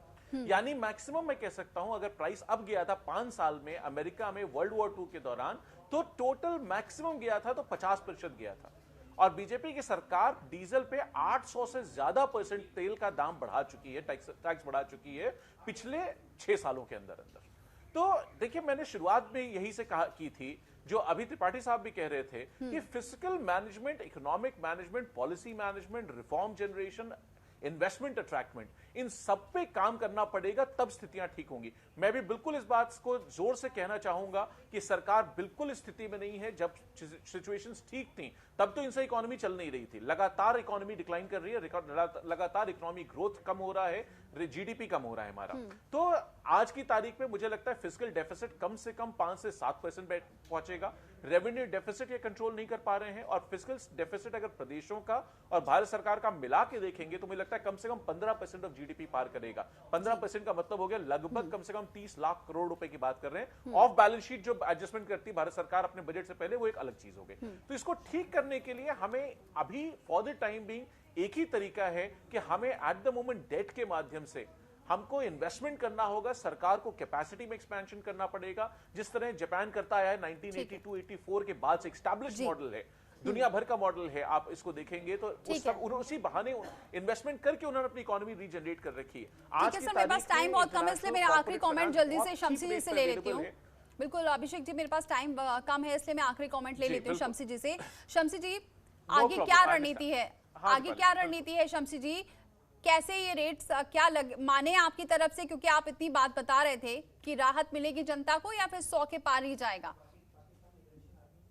Speaker 9: यानी मैक्सिमम मैं कह सकता हूं, अगर प्राइस अब गया था 5 साल में अमेरिका में वर्ल्ड वॉर 2 के दौरान, तो टोटल मैक्सिमम गया था तो 50% गया था। और बीजेपी की सरकार डीजल पे 800 से ज्यादा % तेल का दाम बढ़ा चुकी है, टैक्स बढ़ा चुकी है पिछले 6 सालों के अंदर। तो देखिए, मैंने शुरुआत में यही से की थी, जो अभी त्रिपाठी साहब भी कह रहे थे कि fiscal management, economic management, policy management, reform generation, investment attractment, इन सब पे काम करना पड़ेगा, तब स्थितियां ठीक होंगी। मैं भी बिल्कुल इस बात को जोर से कहना चाहूंगा कि सरकार बिल्कुल स्थिति में नहीं है। जब सिचुएशंस ठीक थी तब तो इनसे इकोनॉमी चल नहीं रही थी। लगातार इकोनॉमी डिक्लाइन कर रही है, लगातार इकोनॉमी ग्रोथ कम हो रहा है, जीडीपी कम हो रहा है हमारा। तो आज की तारीख में मुझे लगता है फिस्कल डेफिसिट कम से कम 5 से 7% पहुंचेगा। रेवेन्यू डेफिसिट ये कंट्रोल नहीं कर पा रहे हैं, और फिस्कल डेफिसिट अगर प्रदेशों का और भारत सरकार का मिला के देखेंगे तो मुझे लगता है कम से कम 15% ऑफ जीडीपी पार करेगा। 15% का मतलब हो गया लगभग कम से कम 30 लाख करोड़ रुपए की बात कर रहे हैं। ऑफ बैलेंस शीट जो एडजस्टमेंट करती है भारत सरकार अपने बजट से पहले, वो एक अलग चीज हो गई। तो इसको ठीक करने के लिए हमें अभी फॉर द टाइम बीइंग एक ही तरीका है कि हमें एट द मोमेंट डेट के माध्यम से हमको इन्वेस्टमेंट करना होगा, सरकार को कैपेसिटी में एक्सपेंशन करना पड़ेगा, जिस तरह जापान करता आया है 1982-84 के बाद से एस्टैब्लिश्ड मॉडल है, दुनिया भर का मॉडल है। आप इसको देखेंगे तो उसी बहाने इन्वेस्टमेंट करके उन्होंने अपनी इकोनॉमी रीजनरेट कर रखी है। आज की
Speaker 1: मेरे पास टाइम बहुत कम है, इसलिए मेरा आखिरी कमेंट जल्दी से शमसी जी से ले लेती हूँ। बिल्कुल अभिषेक जी, मेरे पास टाइम कम है, इसलिए मैं आखिरी कमेंट ले लेती हूँ शमसी जी से। शमसी जी, आगे क्या रणनीति है? आगे क्या रणनीति है शमसी जी? कैसे ये रेट्स क्या माने आपकी तरफ से, क्योंकि आप इतनी बात बता रहे थे कि राहत मिलेगी जनता को या फिर 100 के पार ही जाएगा?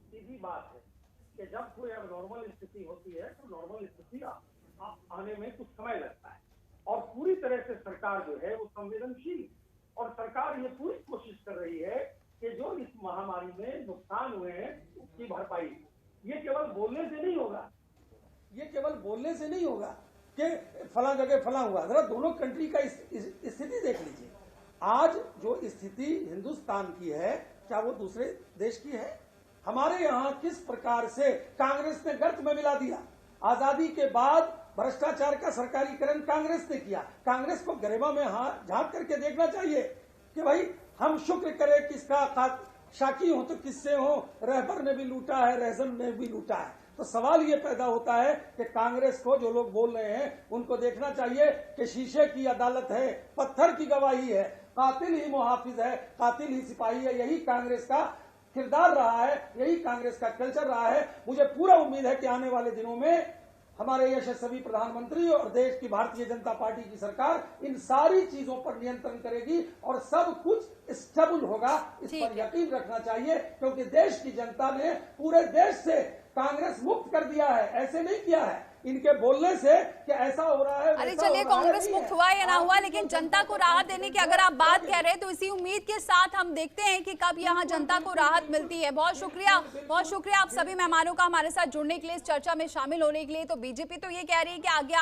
Speaker 13: सीधी बात है कि जब कोई नॉर्मल स्थिति होती है तो नॉर्मल स्थिति आने में कुछ समय लगता है, और पूरी तरह से सरकार जो है वो संवेदनशील, और सरकार ये पूरी कोशिश कर रही है कि जो इस महामारी में नुकसान हुए हैं उसकी भरपाई, ये केवल बोलने से नहीं होगा, ये केवल बोलने से नहीं होगा कि फला जगह फला हुआ। जरा दोनों कंट्री का स्थिति देख लीजिए। आज जो स्थिति हिंदुस्तान की है, क्या वो दूसरे देश की है? हमारे यहाँ किस प्रकार से कांग्रेस ने गर्त में मिला दिया। आजादी के बाद भ्रष्टाचार का सरकारीकरण कांग्रेस ने किया। कांग्रेस को गरिमा में झांक करके देखना चाहिए कि भाई हम शुक्र करें किसका शाकी हो तो किससे हो, रहबर ने भी लूटा है, रहजन ने भी लूटा है। तो सवाल ये पैदा होता है कि कांग्रेस को जो लोग बोल रहे हैं उनको देखना चाहिए कि शीशे की अदालत है, पत्थर की गवाही है, कातिल ही मुहाफिज है, कातिल ही सिपाही है। यही कांग्रेस का किरदार रहा है, यही कांग्रेस का कल्चर रहा है। मुझे पूरा उम्मीद है कि आने वाले दिनों में हमारे यशस्वी प्रधानमंत्री और देश की भारतीय जनता पार्टी की सरकार इन सारी चीजों पर नियंत्रण करेगी और सब कुछ स्टेबल होगा। इस पर यकीन रखना चाहिए, क्योंकि देश की जनता ने पूरे देश से कांग्रेस मुक्त कर दिया है। ऐसे नहीं किया है इनके बोलने से कि ऐसा हो रहा है।
Speaker 1: अरे चलिए, कांग्रेस मुक्त हुआ या ना हुआ, लेकिन जनता को राहत देने की अगर आप बात कह रहे हैं तो इसी उम्मीद के साथ हम देखते हैं कि कब यहाँ जनता को राहत मिलती है। बहुत शुक्रिया आप सभी मेहमानों का हमारे साथ जुड़ने के लिए, इस चर्चा में शामिल होने के लिए। तो बीजेपी तो ये कह रही है कि आगे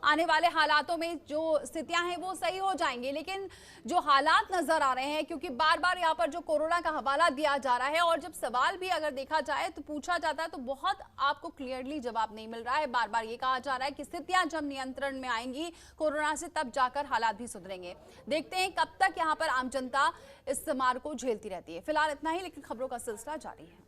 Speaker 1: आने वाले हालातों में जो स्थितियां हैं वो सही हो जाएंगी, लेकिन जो हालात नजर आ रहे हैं, क्योंकि बार बार यहाँ पर जो कोरोना का हवाला दिया जा रहा है और जब सवाल भी अगर देखा जाए तो पूछा जाता है तो बहुत आपको क्लियरली जवाब नहीं मिल रहा है। बार बार ये कहा जा रहा है कि स्थितियां जब नियंत्रण में आएंगी कोरोना से तब जाकर हालात भी सुधरेंगे। देखते हैं कब तक यहाँ पर आम जनता इस मार को झेलती रहती है। फिलहाल इतना ही, लेकिन खबरों का सिलसिला जारी है।